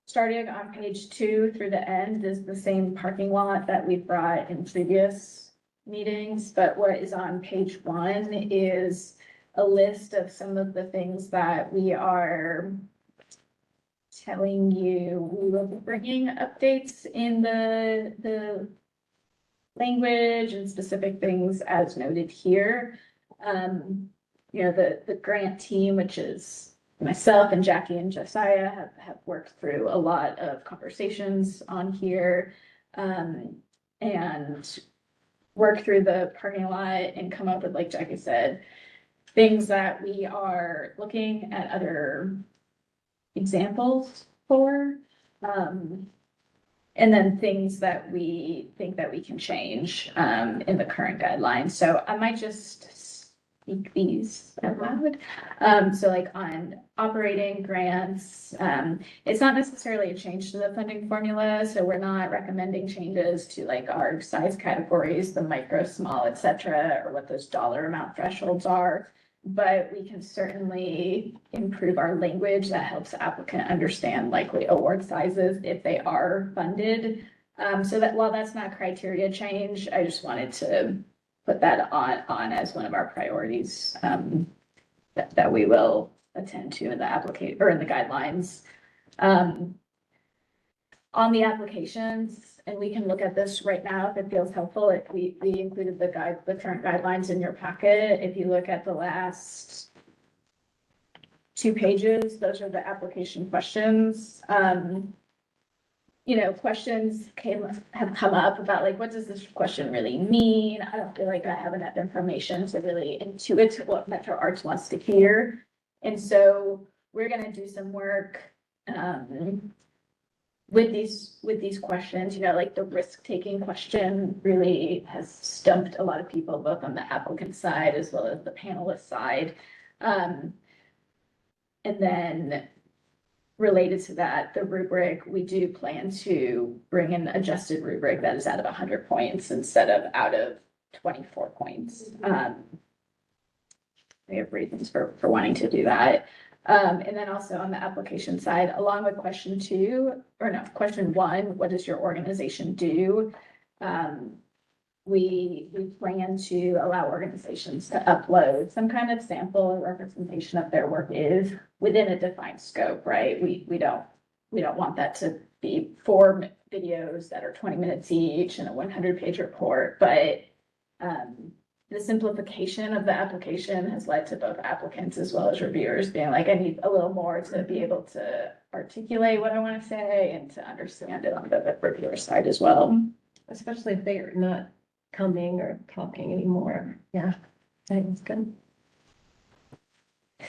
starting on page 2 through the end is the same parking lot that we brought in previous meetings, but what is on page 1 is a list of some of the things that we are telling you we will be bringing updates in the language and specific things as noted here. You know, the grant team, which is myself and Jackie and Josiah have worked through a lot of conversations on here, and work through the parking lot and come up with, like Jackie said, things that we are looking at other examples for. And then things that we think that we can change in the current guidelines. So I might just speak these out loud. So like on operating grants, it's not necessarily a change to the funding formula. So we're not recommending changes to like our size categories, the micro, small, et cetera, or what those dollar amount thresholds are. But we can certainly improve our language that helps the applicant understand likely award sizes if they are funded. So that while that's not criteria change, I just wanted to put that on as one of our priorities that we will attend to in the application or in the guidelines. On the applications, and we can look at this right now if it feels helpful. If we included the current guidelines in your packet. If you look at the last 2 pages. Those are the application questions. You know, questions have come up about like, what does this question really mean? I don't feel like I have enough information to really intuit what Metro Arts wants to hear. And so we're gonna do some work with these questions, you know, like the risk-taking question really has stumped a lot of people, both on the applicant side as well as the panelist side. And then related to that, the rubric, we do plan to bring an adjusted rubric that is out of 100 points instead of out of 24 points. We have reasons for wanting to do that. And then also on the application side, along with question 1, what does your organization do? We plan to allow organizations to upload some kind of sample or representation of their work is within a defined scope, right? We don't want that to be 4 videos that are 20 minutes each and a 100-page report, but the simplification of the application has led to both applicants as well as reviewers being like, I need a little more to be able to articulate what I want to say and to understand it on the reviewer side as well. Especially if they are not coming or talking anymore. Yeah, I think it's good.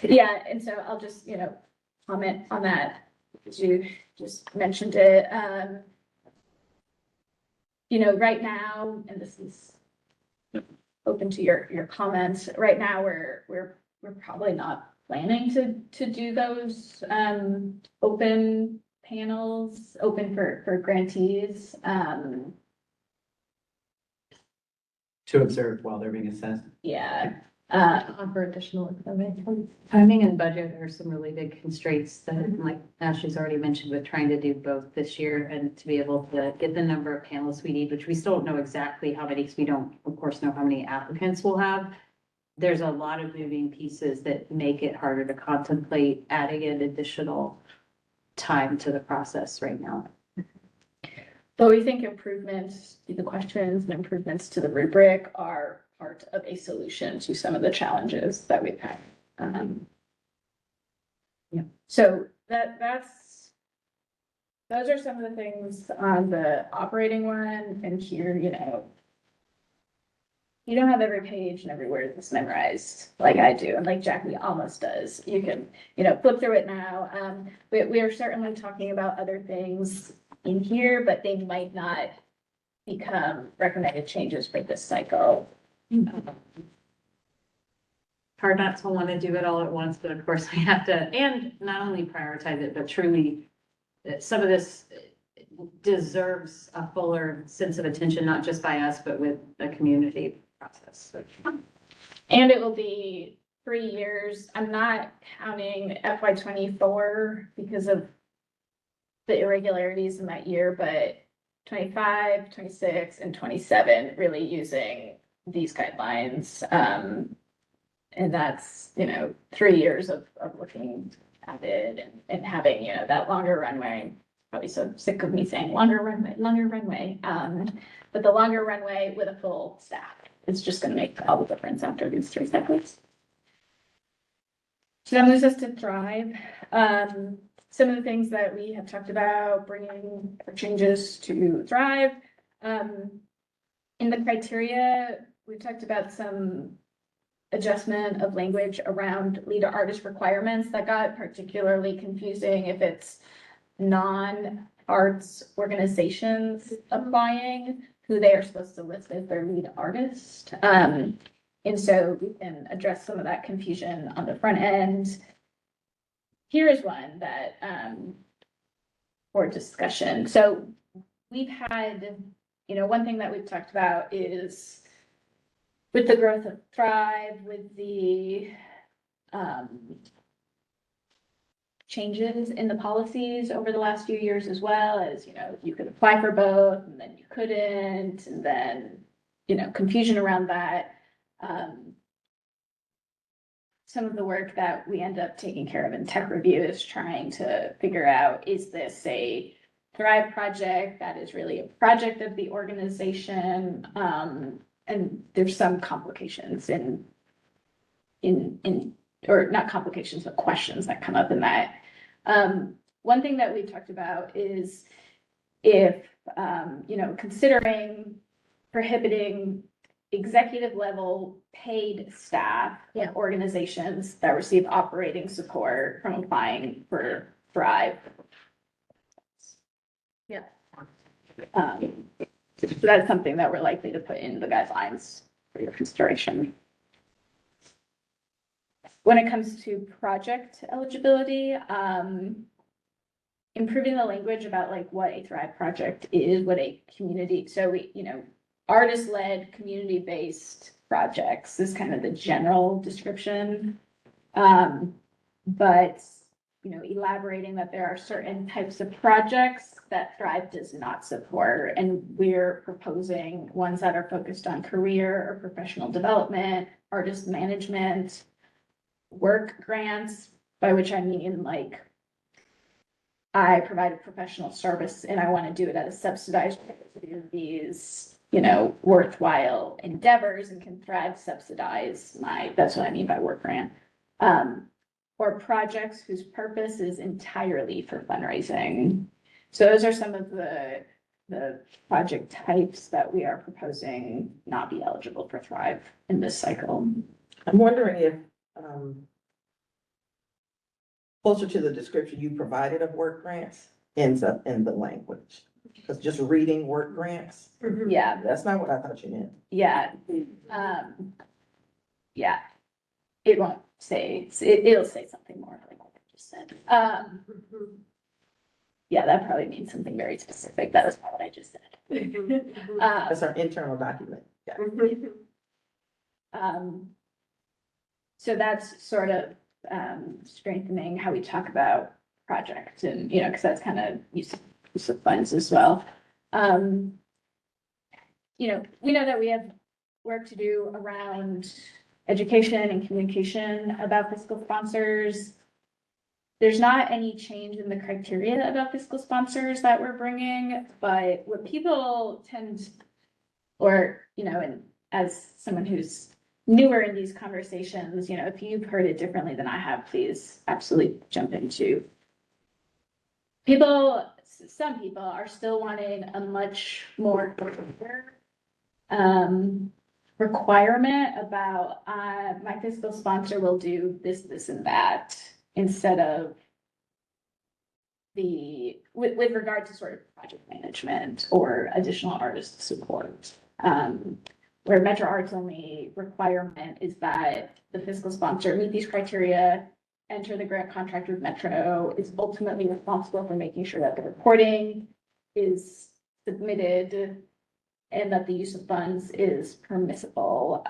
Yeah, and so I'll just, you know, comment on that, because you just mentioned it. You know, right now, and this is open to your comments, right now, we're probably not planning to do those open panels, open for grantees. To observe while they're being assessed. Yeah. Offer additional information. Timing and budget are some really big constraints that, like Ashley's already mentioned, with trying to do both this year and to be able to get the number of panelists we need, which we still don't know exactly how many, because we don't, of course, know how many applicants we'll have. There's a lot of moving pieces that make it harder to contemplate adding an additional time to the process right now. But we think improvements to the questions and improvements to the rubric are part of a solution to some of the challenges that we've had. Yeah, so those are some of the things on the operating one, and here, you know, you don't have every page and every word that's memorized like I do, and like Jackie almost does. You can, you know, flip through it now. We are certainly talking about other things in here, but they might not become recommended changes for this cycle. Hard not to want to do it all at once, but of course we have to, and not only prioritize it, but truly, some of this deserves a fuller sense of attention, not just by us, but with the community process. And it will be 3 years. I'm not counting FY '24 because of the irregularities in that year, but 25, 26, and 27 really using these guidelines. And that's, you know, 3 years of looking at it and having, you know, that longer runway. Probably so sick of me saying longer runway. But the longer runway with a full staff is just going to make all the difference after these 3 cycles. So that moves us to Thrive. Some of the things that we have talked about bringing changes to Thrive. In the criteria, we've talked about some adjustment of language around lead artist requirements that got particularly confusing if it's non-arts organizations applying, who they are supposed to list as their lead artist. And so we can address some of that confusion on the front end. Here is one that for discussion. So we've had, you know, one thing that we've talked about is with the growth of Thrive, with the changes in the policies over the last few years, as well as, you know, you could apply for both and then you couldn't, and then, you know, confusion around that. Some of the work that we end up taking care of in tech review is trying to figure out, is this a Thrive project that is really a project of the organization? And there's some complications in or not complications, but questions that come up in that. One thing that we've talked about is if, considering prohibiting executive level paid staff in organizations that receive operating support from applying for Thrive. Yeah. So that's something that we're likely to put in the guidelines for your consideration. When it comes to project eligibility, improving the language about like what a Thrive project is, what a community, so we, artist-led, community-based projects is kind of the general description. But, elaborating that there are certain types of projects that Thrive does not support, and we're proposing ones that are focused on career or professional development, artist management, work grants, by which I mean like I provide a professional service and I want to do it at a subsidized rate to do these, worthwhile endeavors, and can Thrive subsidize that's what I mean by work grant. Or projects whose purpose is entirely for fundraising. So those are some of the project types that we are proposing not be eligible for Thrive in this cycle. I'm wondering if, closer to the description you provided of work grants ends up in the language. Because just reading work grants, Yeah, that's not what I thought you meant. yeah. Yeah. It won't say, it'll say something more like what I just said. Yeah, that probably means something very specific. That was not what I just said. That's our internal document. Yeah. So that's sort of strengthening how we talk about projects and, because that's kind of use of funds as well. We know that we have work to do around education and communication about fiscal sponsors. There's not any change in the criteria about fiscal sponsors that we're bringing, but what people tend, or, and as someone who's newer in these conversations, if you've heard it differently than I have, please absolutely jump into. Some people are still wanting a much more clear, requirement about, my fiscal sponsor will do this, this, and that, instead of with regard to sort of project management or additional artist support. Where Metro Arts' only requirement is that the fiscal sponsor meet these criteria, enter the grant contract with Metro, is ultimately responsible for making sure that the reporting is submitted and that the use of funds is permissible.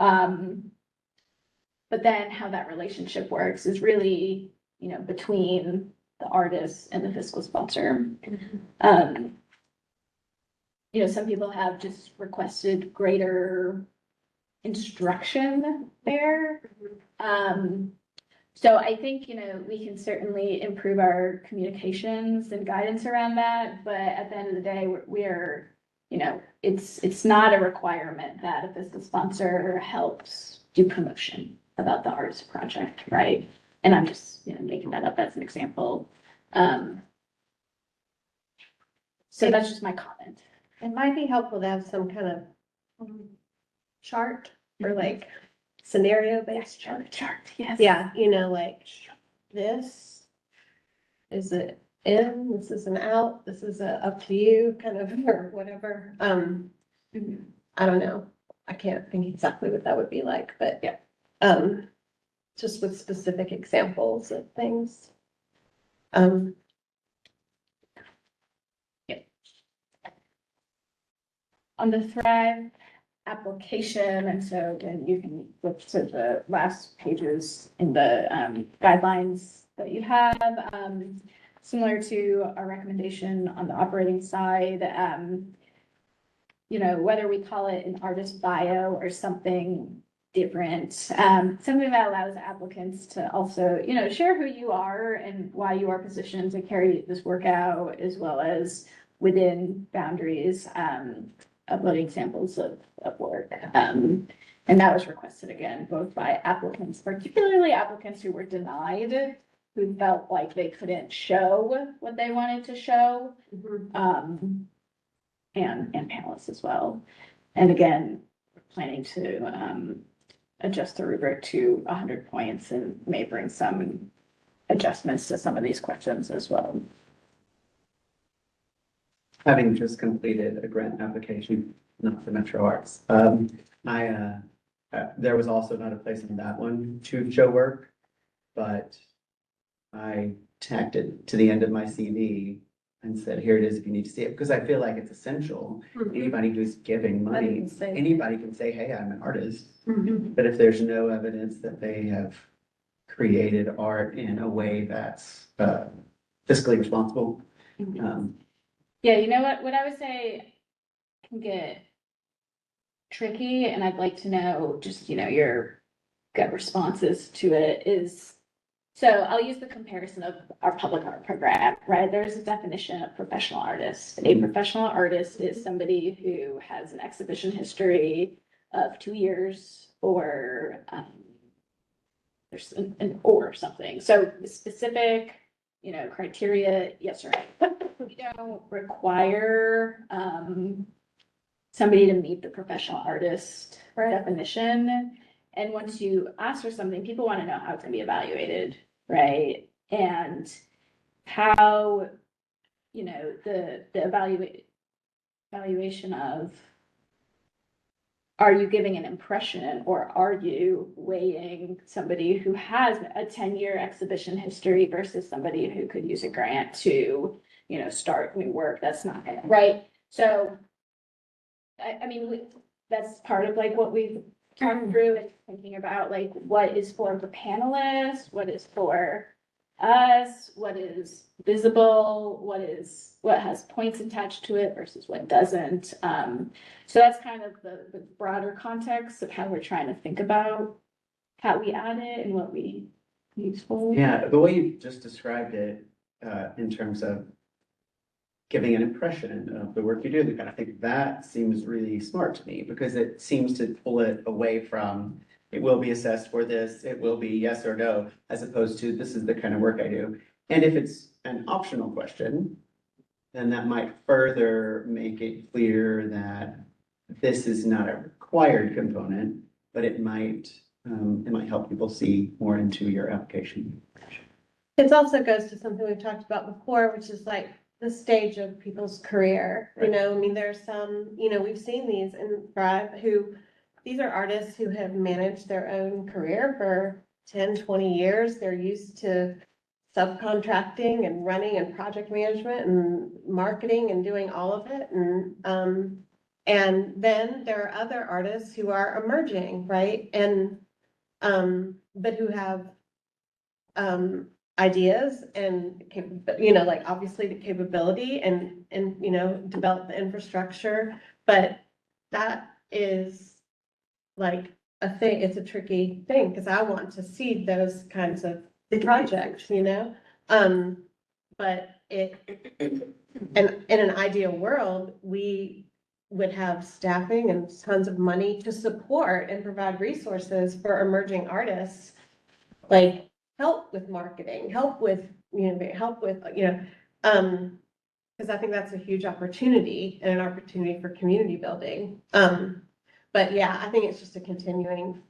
But then how that relationship works is really, between the artist and the fiscal sponsor. Some people have just requested greater instruction there. So I think, we can certainly improve our communications and guidance around that, but at the end of the day, we're it's not a requirement that a fiscal sponsor helps do promotion about the artist project, right? And I'm just, making that up as an example. So that's just my comment. It might be helpful to have some kind of chart or like scenario-based chart. Yes. Yeah, like this is it in, this is an out, this is a up to you kind of, or whatever. I don't know. I can't think exactly what that would be like, but Yeah. Just with specific examples of things. On the Thrive application, and so then you can look to the last pages in the guidelines that you have. Similar to our recommendation on the operating side, whether we call it an artist bio or something different, something that allows applicants to also, share who you are and why you are positioned to carry this work out, as well as within boundaries, uploading samples of work. And that was requested again, both by applicants, particularly applicants who were denied, who felt like they couldn't show what they wanted to show, and panelists as well. And again, we're planning to, adjust the rubric to 100 points and may bring some adjustments to some of these questions as well. Having just completed a grant application, not for Metro Arts, there was also not a place in that one to show work, but I tacked it to the end of my CV and said, here it is if you need to see it, because I feel like it's essential. Anybody who's giving money, can say that. anybody can say, hey, I'm an artist. Mm-hmm. But if there's no evidence that they have created art in a way that's fiscally responsible, Yeah, you know what I would say can get tricky, and I'd like to know just, your gut responses to it is, so I'll use the comparison of our public art program, right? There's a definition of professional artist. A professional artist is somebody who has an exhibition history of 2 years or there's an or something. So the specific, criteria, yes or no. We don't require somebody to meet the professional artist definition. And once you ask for something, people want to know how it's gonna be evaluated, right? And how, the evaluation of, are you giving an impression or are you weighing somebody who has a 10-year exhibition history versus somebody who could use a grant to, start new work? That's not it, right? So, I mean, that's part of like what we've talked through and thinking about, like, what is for the panelists, what is for us, what is visible, what has points attached to it versus what doesn't. So that's kind of the broader context of how we're trying to think about how we add it and what we use for. yeah, the way you just described it, in terms of giving an impression of the work you do, I think that seems really smart to me, because it seems to pull it away from, it will be assessed for this, it will be yes or no, as opposed to this is the kind of work I do. And if it's an optional question, then that might further make it clear that this is not a required component, but it might help people see more into your application. It also goes to something we've talked about before, which is like the stage of people's career. Right. I mean, there's some, we've seen these in Thrive these are artists who have managed their own career for 10, 20 years. They're used to subcontracting and running and project management and marketing and doing all of it. And then there are other artists who are emerging, right? And, but who have, ideas and, like obviously the capability and, develop the infrastructure, but that is like a thing, it's a tricky thing, because I want to see those kinds of projects, but and in an ideal world, we would have staffing and tons of money to support and provide resources for emerging artists, like help with marketing, help with, because I think that's a huge opportunity and an opportunity for community building. But yeah, I think it's just a continuing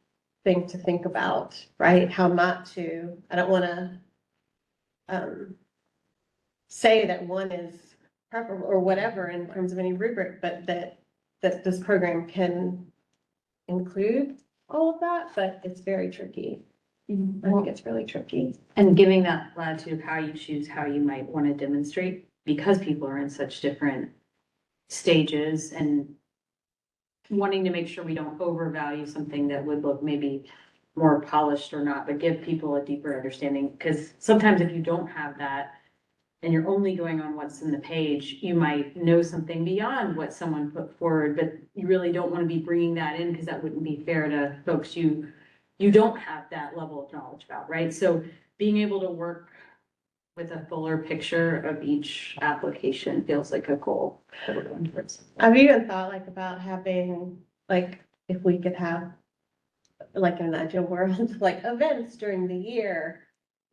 thing to think about, right? How not to, I don't want to say that one is preferable or whatever in terms of any rubric, but that this program can include all of that, but it's very tricky. I think it's really tricky. And giving that latitude of how you choose, how you might want to demonstrate, because people are in such different stages and wanting to make sure we don't overvalue something that would look maybe more polished or not, but give people a deeper understanding. Because sometimes if you don't have that and you're only going on what's in the page, you might know something beyond what someone put forward, but you really don't want to be bringing that in because that wouldn't be fair to folks you don't have that level of knowledge about, right? So being able to work with a fuller picture of each application feels like a goal that we're going towards. I've even thought like about having, like, if we could have like in an ideal world, like events during the year.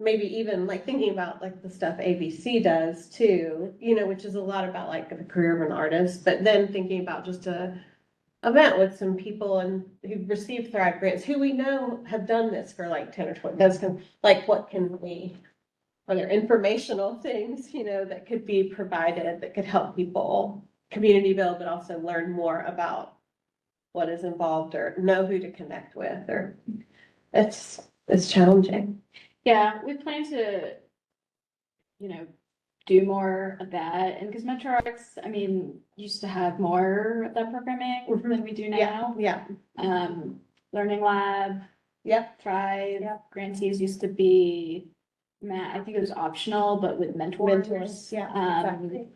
Maybe even like thinking about like the stuff ABC does too, you know, which is a lot about like the career of an artist, but then thinking about just a event with some people and who've received Thrive grants, who we know have done this for like 10 or 20, like, what can we, are there informational things, you know, that could be provided that could help people community build, but also learn more about what is involved or know who to connect with, or it's challenging. Yeah, we plan to, do more of that. And because Metro Arts, I mean, used to have more of that programming than we do now. Yeah, Learning Lab, yep, Thrive, Yep. grantees used to be, I think it was optional, but with mentors. mentors, yeah, exactly.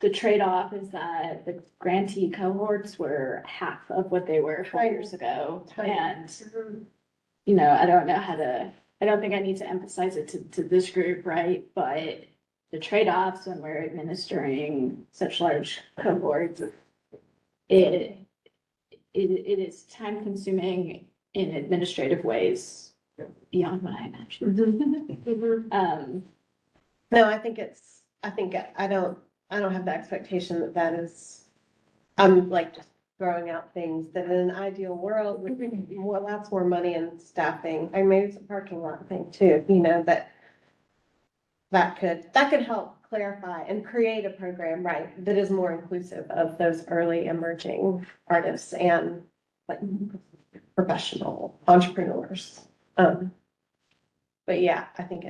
The trade-off is that the grantee cohorts were half of what they were 4 years ago. Tiny. And, I don't think I need to emphasize it to this group, right? But the trade-offs when we're administering such large cohorts, it is time consuming in administrative ways beyond what I imagined. No, I think I don't have the expectation that is, I'm like just throwing out things that in an ideal world would be more, lots more money and staffing, and maybe it's a parking lot thing too, you know, that could help clarify and create a program, right, that is more inclusive of those early emerging artists and like professional entrepreneurs. But yeah, I think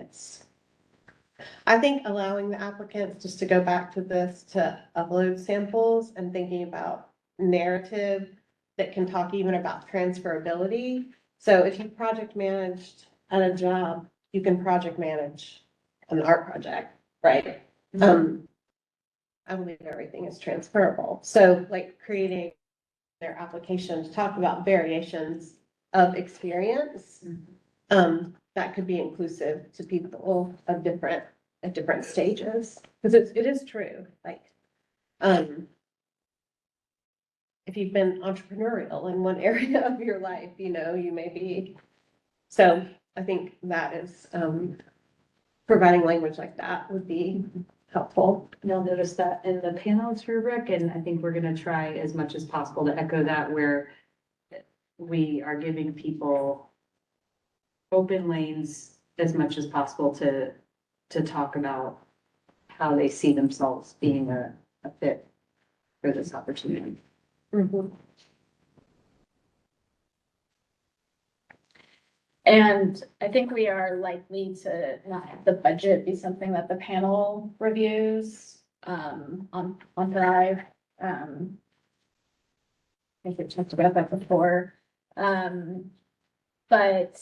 allowing the applicants, just to go back to this, to upload samples and thinking about narrative that can talk even about transferability. So if you project managed at a job, you can project manage an art project, right? I believe everything is transferable. So like creating their application to talk about variations of experience, that could be inclusive to people of at different stages, because it is true, like, if you've been entrepreneurial in one area of your life, you know, you may be, so I think that is, providing language like that would be helpful. You'll notice that in the panels rubric, and I think we're gonna try as much as possible to echo that, where we are giving people open lanes as much as possible to talk about how they see themselves being a fit for this opportunity. And I think we are likely to not have the budget be something that the panel reviews, on Thrive. I think we talked about that before. But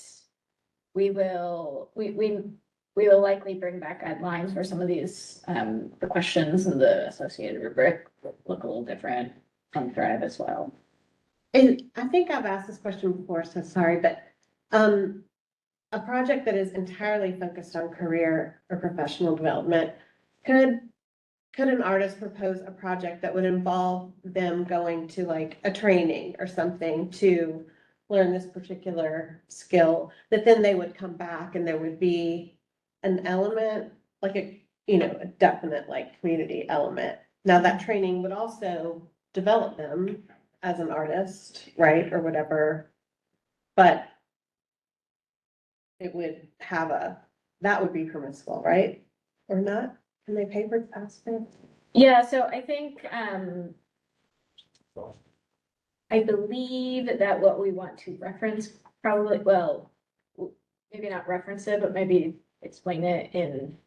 we will likely bring back guidelines for some of these, the questions and the associated rubric look a little different on Thrive as well. And I think I've asked this question before, so sorry, but a project that is entirely focused on career or professional development, could an artist propose a project that would involve them going to like a training or something to learn this particular skill, that then they would come back and there would be an element, like a definite like community element. Now that training would also develop them as an artist, right, or whatever, but it would have that would be permissible, right? Or not? Can they pay for aspect? Yeah, so I think, I believe that what we want to reference probably, well, maybe not reference it, but maybe explain it in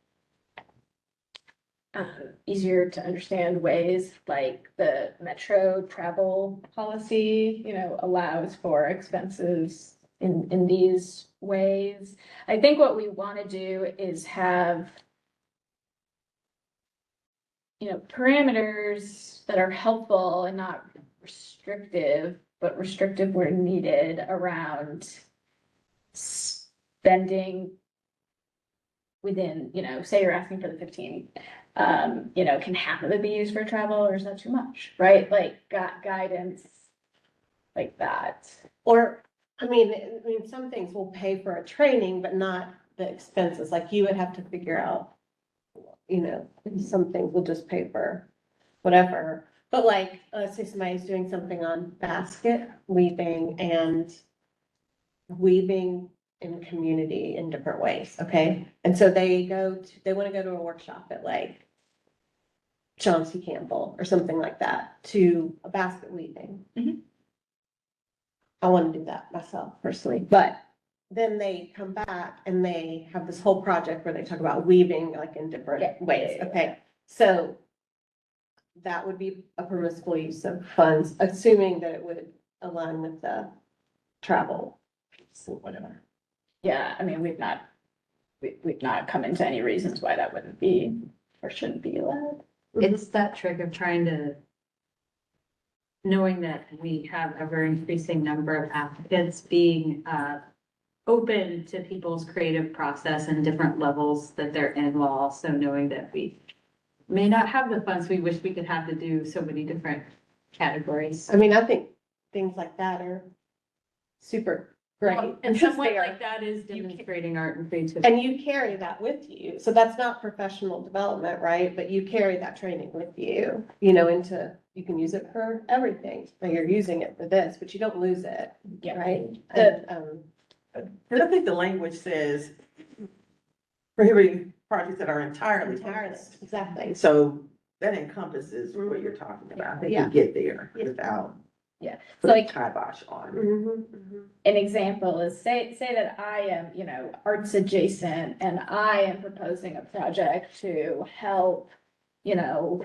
easier to understand ways, like the Metro travel policy, allows for expenses in these ways. I think what we want to do is have parameters that are helpful and not restrictive, but restrictive where needed around spending within, say you're asking for the 15, can half of it be used for travel, or is that too much, right? Like guidance like that. Or, I mean, some things will pay for a training, but not the expenses, like you would have to figure out, you know, some things will just pay for whatever. But like, let's say somebody's doing something on basket weaving and weaving in community in different ways, okay? And so they want to go to a workshop at like John C. Campbell or something like that to a basket weaving. Mhm. I want to do that myself personally, but then they come back and they have this whole project where they talk about weaving like in different ways, okay? So that would be a permissible use of funds, assuming that it would align with the travel, so whatever. Yeah, I mean, we've not come into any reasons why that wouldn't be or shouldn't be allowed. It's that trick of trying to, knowing that we have ever increasing number of applicants, being open to people's creative process and different levels that they're in, while also knowing that we may not have the funds we wish we could have to do so many different categories. I mean, I think things like that are super great. And because someone they are- like that is demonstrating art and creativity. And you carry that with you. So that's not professional development, right? But you carry that training with you, you know, you can use it for everything. Like you're using it for this, but you don't lose it, Yeah. right? The- And, But I think the language says prohibiting projects that are entirely entirely, focused. exactly. So that encompasses what you're talking about. They Yeah. can get there Yeah. without Yeah, so putting like kibosh on. Mhm, mhm. an example is say that I am, you know, arts adjacent and I am proposing a project to help, you know,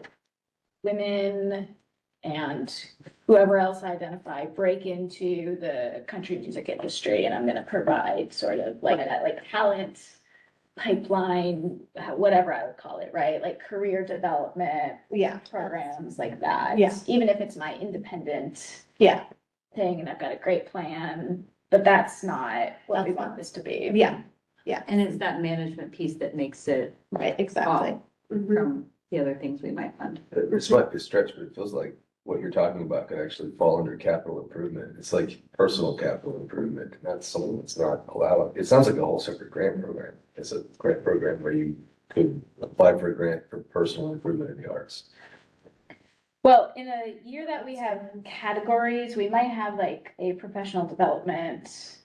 women and whoever else I identify break into the country music industry, and I'm gonna provide sort of like that, like talent pipeline, whatever I would call it, right? Like career development Yeah. programs like that. Yeah. Even if it's my independent Yeah, thing and I've got a great plan, but that's not what we That's want this to be. yeah, And it's that management piece that makes it right, exactly. Mhm. from the other things we might fund. This might be a stretch, but it feels like what you're talking about could actually fall under capital improvement. It's like personal capital improvement. That's something that's not allowed. It sounds like a whole separate grant program. It's a grant program where you could apply for a grant for personal improvement in the arts. Well, in a year that we have categories, we might have like a professional development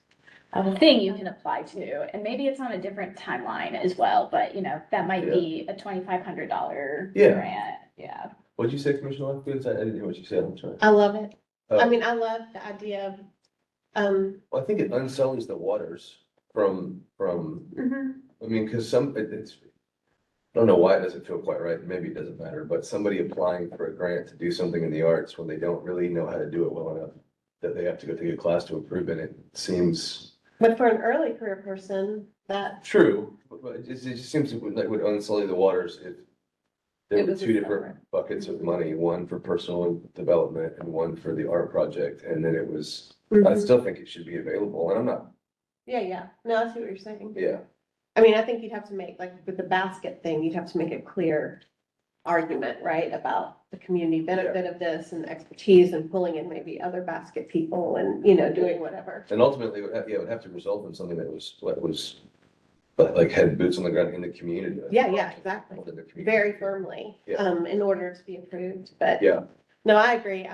thing you can apply to, and maybe it's on a different timeline as well, but you know, that might be a $2,500 Yeah. grant, yeah. What'd you say, Commissioner Loftus? I didn't hear what you said. I'm sorry. I love it. I Uh, mean, I love the idea of, Well, I think it unsullies the waters from, I mean, because it's, I don't know why it doesn't feel quite right. Maybe it doesn't matter, but somebody applying for a grant to do something in the arts when they don't really know how to do it well enough, that they have to go take a class to improve in it, seems but for an early career person, that, true. But it just seems like it would unsully the waters if there It were was a two separate. different buckets of money, one for personal development and one for the art project. And then it was, I Mhm. still think it should be available. And I'm not, yeah, no, I see what you're saying. yeah. I mean, I think you'd have to make, like, with the basket thing, you'd have to make a clear argument, right, about the community benefit of this and expertise and pulling in maybe other basket people and, you know, doing whatever. And ultimately, it would have to result in something that was, but like had boots on the ground in the community. Yeah, exactly. Within the community. Very firmly, Yeah. in order to be approved, but. Yeah. No, I agree.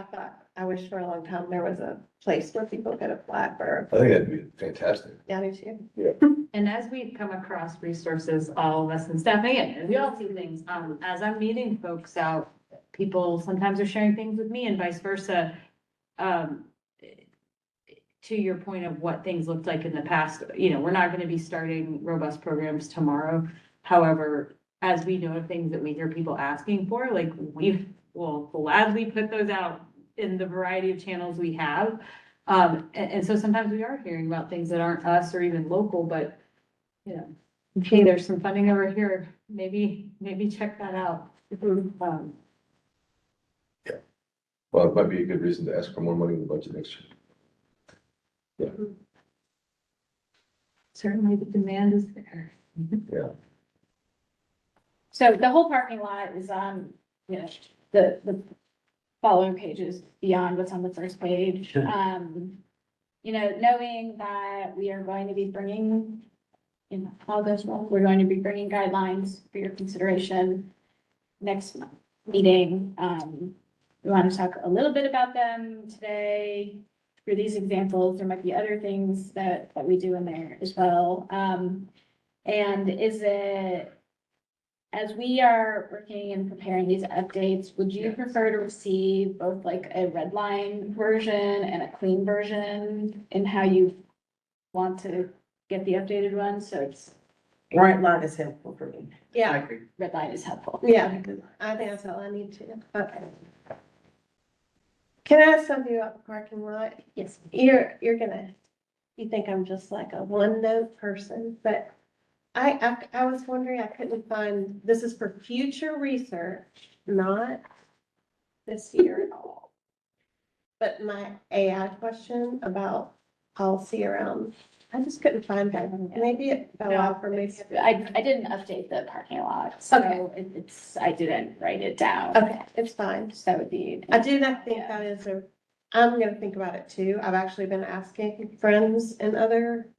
I wish for a long time there was a place where people could apply for, I think that'd be fantastic. yeah, me too. And as we come across resources, all of us in staffing, and we all see things, as I'm meeting folks out, people sometimes are sharing things with me and vice versa. To your point of what things looked like in the past, you know, we're not gonna be starting robust programs tomorrow. However, as we know of things that we hear people asking for, like we will gladly put those out in the variety of channels we have. And so sometimes we are hearing about things that aren't us or even local, but, you know, hey, there's some funding over here, maybe check that out. Um, Well, it might be a good reason to ask for more money in the budget next year. Certainly the demand is there. Yeah. So the whole parking lot is on, you know, the follow pages beyond what's on the first page. You know, knowing that we are going to be bringing, you know, all goes well, we're going to be bringing guidelines for your consideration next meeting. We want to talk a little bit about them today. For these examples, there might be other things that we do in there as well. And is it, as we are working and preparing these updates, would you prefer to receive both like a red line version and a clean version in how you want to get the updated one? So it's Right line is helpful for me. I Yeah, agree. red line is helpful. yeah, I think that's all I need to. Okay. Can I ask something about the parking lot? Yes. You're gonna, you think I'm just like a one note person, but I was wondering, I couldn't find, this is for future research, not this year at all. But my AI question about policy around, I just couldn't find that. Maybe it fell out for me. I didn't update the parking lot, Okay. so it's, I didn't write it down. Okay, it's fine. So that would be. I do not think that is a, I'm gonna think about it too. I've actually been asking friends in other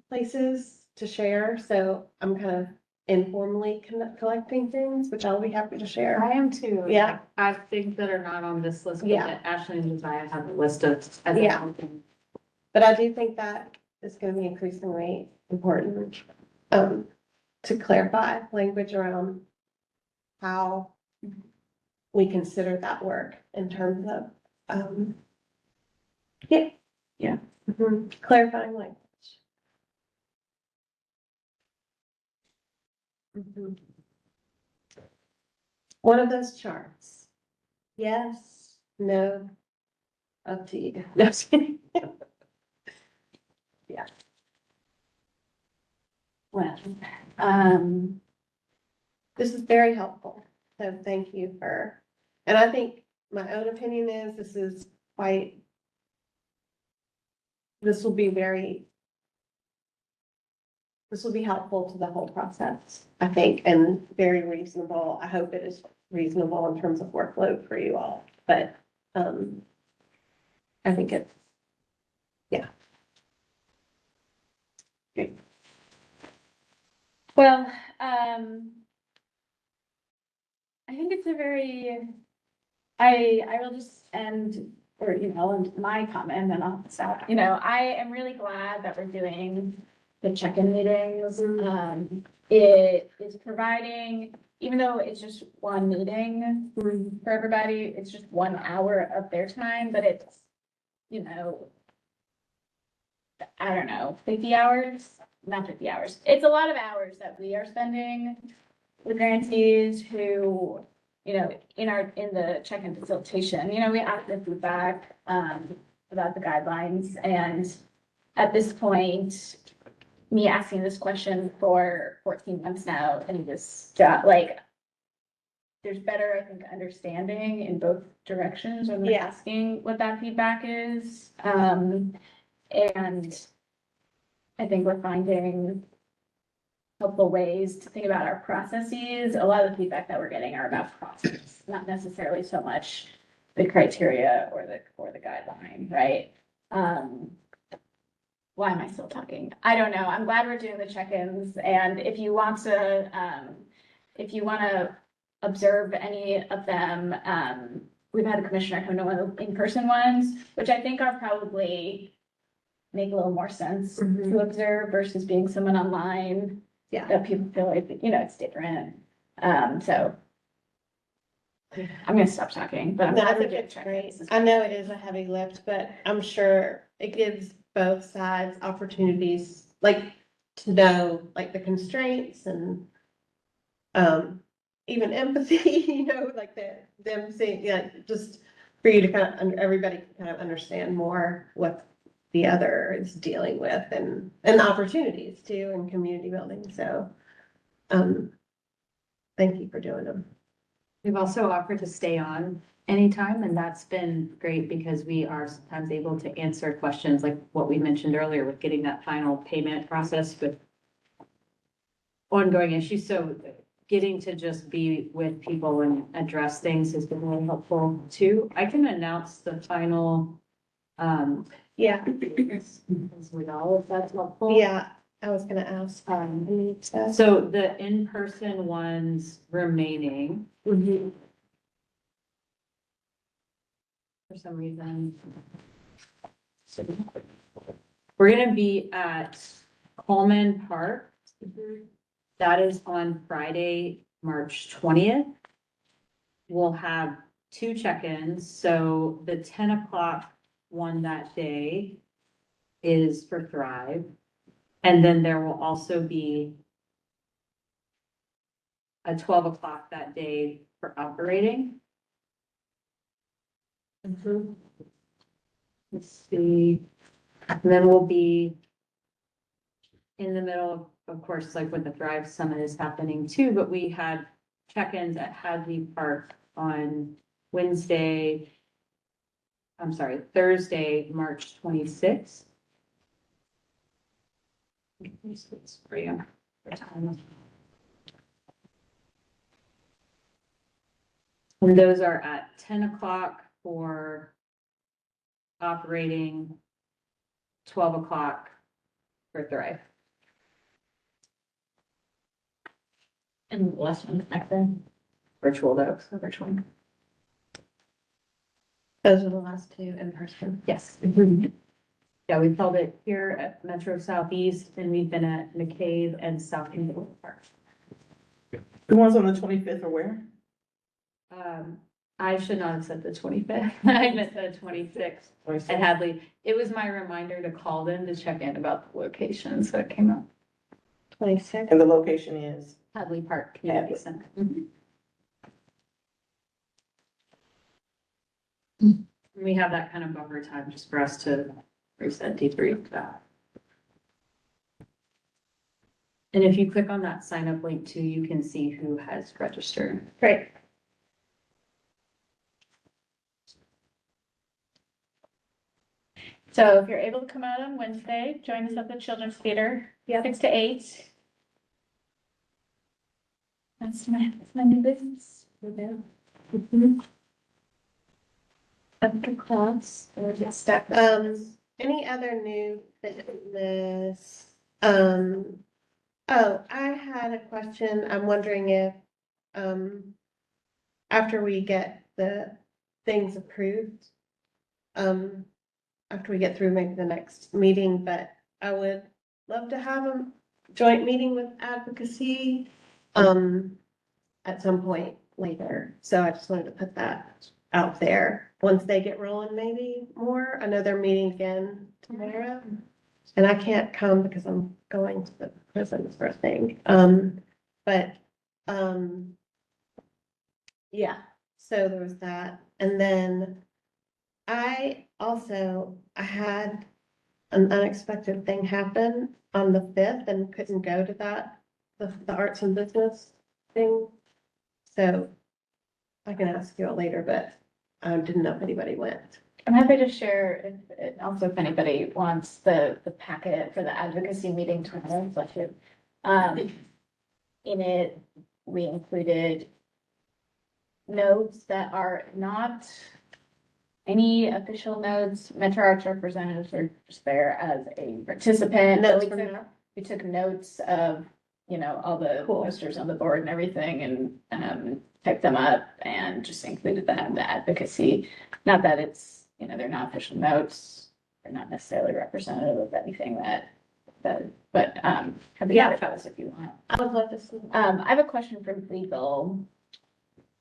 places to share, so I'm kind of informally collecting things, which I'll be happy to share. I am too. Yeah. I have things that are not on this list, but Yeah. that Ashley and Josiah have a list of. Yeah. But I do think that is gonna be increasingly important, to clarify language around how we consider that work in terms of, Yeah. clarifying language. Mhm. One of those charts. Yes, no, up to you. No, just kidding. Well, This is very helpful, so thank you for, and I think my own opinion is this is quite, this will be helpful to the whole process, I think, and very reasonable. I hope it is reasonable in terms of workload for you all, but, I think it's, yeah. Great. well, I think it's a very, I will just end, or, you know, end my comment and I'll stop. You know, I am really glad that we're doing the check-in meetings. It is providing, even though it's just one meeting for everybody, it's just 1 hour of their time, but it's, you know, I don't know, 50 hours, not 50 hours. It's a lot of hours that we are spending with grantees who, you know, in the check-in facilitation, you know, we ask the feedback, about the guidelines. And at this point, me asking this question for 14 months now and this job, like, there's better, I think, understanding in both directions when we're Yeah. asking what that feedback is. And I think we're finding helpful ways to think about our processes. A lot of the feedback that we're getting are about process, not necessarily so much the criteria or the guideline, right? Why am I still talking? I don't know. I'm glad we're doing the check-ins, and if you want to observe any of them, we've had a commissioner come to one of the in-person ones, which I think are probably make a little more sense to observe versus being someone online. Yeah. That people feel like, you know, it's different. So I'm gonna stop talking, but I'm No, I glad we're think doing it's great. check-ins. I know it is a heavy lift, but I'm sure it gives both sides opportunities, like, to know, like, the constraints and even empathy, you know, like them seeing, yeah, just for you to kind of, everybody can kind of understand more what the other is dealing with and the opportunities too in community building. So, thank you for doing them. We've also offered to stay on anytime, and that's been great because we are sometimes able to answer questions like what we mentioned earlier with getting that final payment process with ongoing issues. So getting to just be with people and address things has been really helpful too. I can announce the final, Yeah, as well, if that's helpful. yeah, I was gonna ask. So the in-person ones remaining. For some reason. We're gonna be at Coleman Park. That is on Friday, March 20th. We'll have 2 check-ins, so the 10 o'clock one that day is for Thrive. And then there will also be a 12 o'clock that day for operating. Let's see, and then we'll be in the middle, of course, like when the Thrive Summit is happening too, but we had check-ins at Hadley Park on Thursday, March 26th. For you. And those are at 10 o'clock for operating, 12 o'clock for Thrive. And the last one back then. Virtual though, so virtual. Those are the last 2 in person. Yes. Yeah, we've held it here at Metro Southeast and we've been at McCabe and South Indian Park. The ones on the 25th are where? I should not have said the 25th. I meant the 26th at Hadley. It was my reminder to call them to check in about the location, so it came up. 26. And the location is? Hadley Park Community Hadley. Center. We have that kind of buffer time just for us to reset, debrief that. And if you click on that sign up link too, you can see who has registered. Great. So if you're able to come out on Wednesday, join us at the Children's Theater, 6 to 8. That's my new business. After class, or just stuff. Any other new business? Oh, I had a question. I'm wondering if, after we get the things approved, after we get through maybe the next meeting, but I would love to have a joint meeting with advocacy, at some point later. So I just wanted to put that out there. Once they get rolling, maybe more. I know they're meeting again tomorrow. And I can't come because I'm going to the prison for a thing. Yeah, so there was that. And then I had an unexpected thing happen on the 5th and couldn't go to that, the arts and business thing. So I can ask you all later, but I didn't know if anybody went. I'm happy to share, also if anybody wants the packet for the advocacy meeting tomorrow, bless you. In it, we included notes that are not any official notes. Metro Arts representatives are just there as a participant. Notes We from took- that? We took notes of, all the Cool. posters on the board and everything and typed them up and just included that in the advocacy. Not that it's, they're not official notes. They're not necessarily representative of anything but happy to Yeah. get those if you want. I would love to see. I have a question for legal.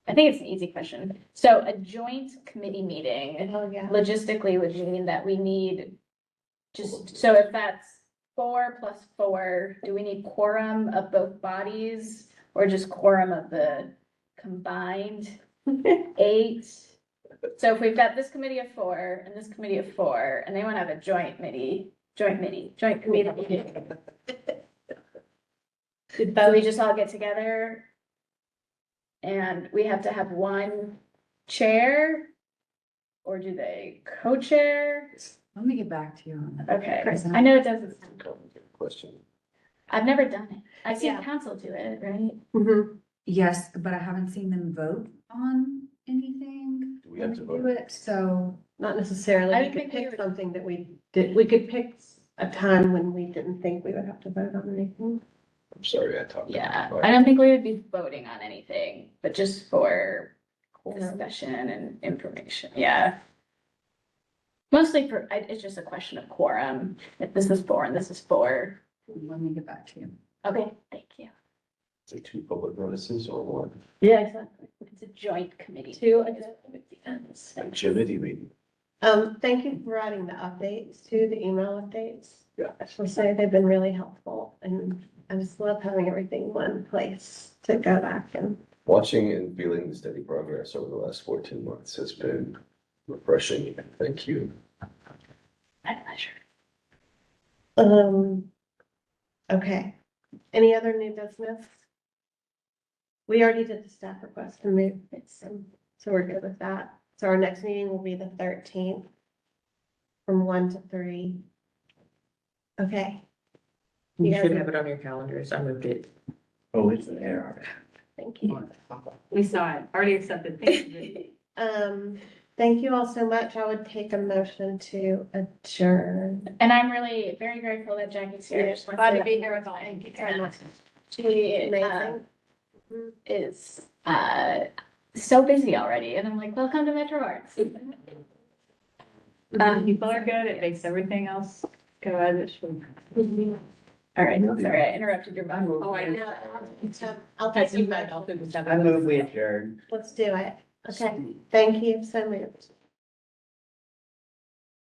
I think it's an easy question. So a joint committee meeting Oh, yeah. logistically would mean that we need so if that's 4 + 4, do we need quorum of both bodies or just quorum of the combined 8? So if we've got this committee of 4 and this committee of 4, and they want to have a joint committee meeting. Do we just all get together? And we have to have one chair? Or do they co-chair? Let me get back to you on that. Okay, Chris. I know it doesn't, Question. I've never done it. I've seen Yeah. council do it, right? Mhm. Yes, but I haven't seen them vote on anything. Do we have to when vote? do it, so. Not necessarily, I we didn't could think we pick were- something that we could pick a time when we didn't think we would have to vote on anything. I'm sorry, I talked. Yeah, I don't think we would be voting on anything, but just for discussion and information, yeah. Mostly for, it's just a question of quorum, if this is 4 and this is 4. Let me get back to you. Okay, thank you. Is it 2 public notices or 1? Yeah, exactly. It's a joint committee. 2, I guess. Agility meeting. Thank you for writing the updates too, the email updates. Yeah. I should say they've been really helpful and I just love having everything in one place to go back and. Watching and feeling the steady progress over the last 14 months has been refreshing. Thank you. My pleasure. Okay, any other new business? We already did the staff request to move it, so we're good with that. So our next meeting will be the 13th from 1 to 3. Okay, You You should guys- have it on your calendars. I moved it. Oh, it's there. thank you. We saw it, already accepted. Thank you. Thank you all so much. I would take a motion to adjourn. And I'm really very grateful that Jackie's here. Yes, Glad to be here with all. Thank you so much. She Amazing. is so busy already, and I'm like, welcome to Metro Arts. People are good, it makes everything else go as it should. All right, sorry, I interrupted your mom. Oh, I know. I'll take some. I move we adjourn. Let's do it. Okay, thank you so much.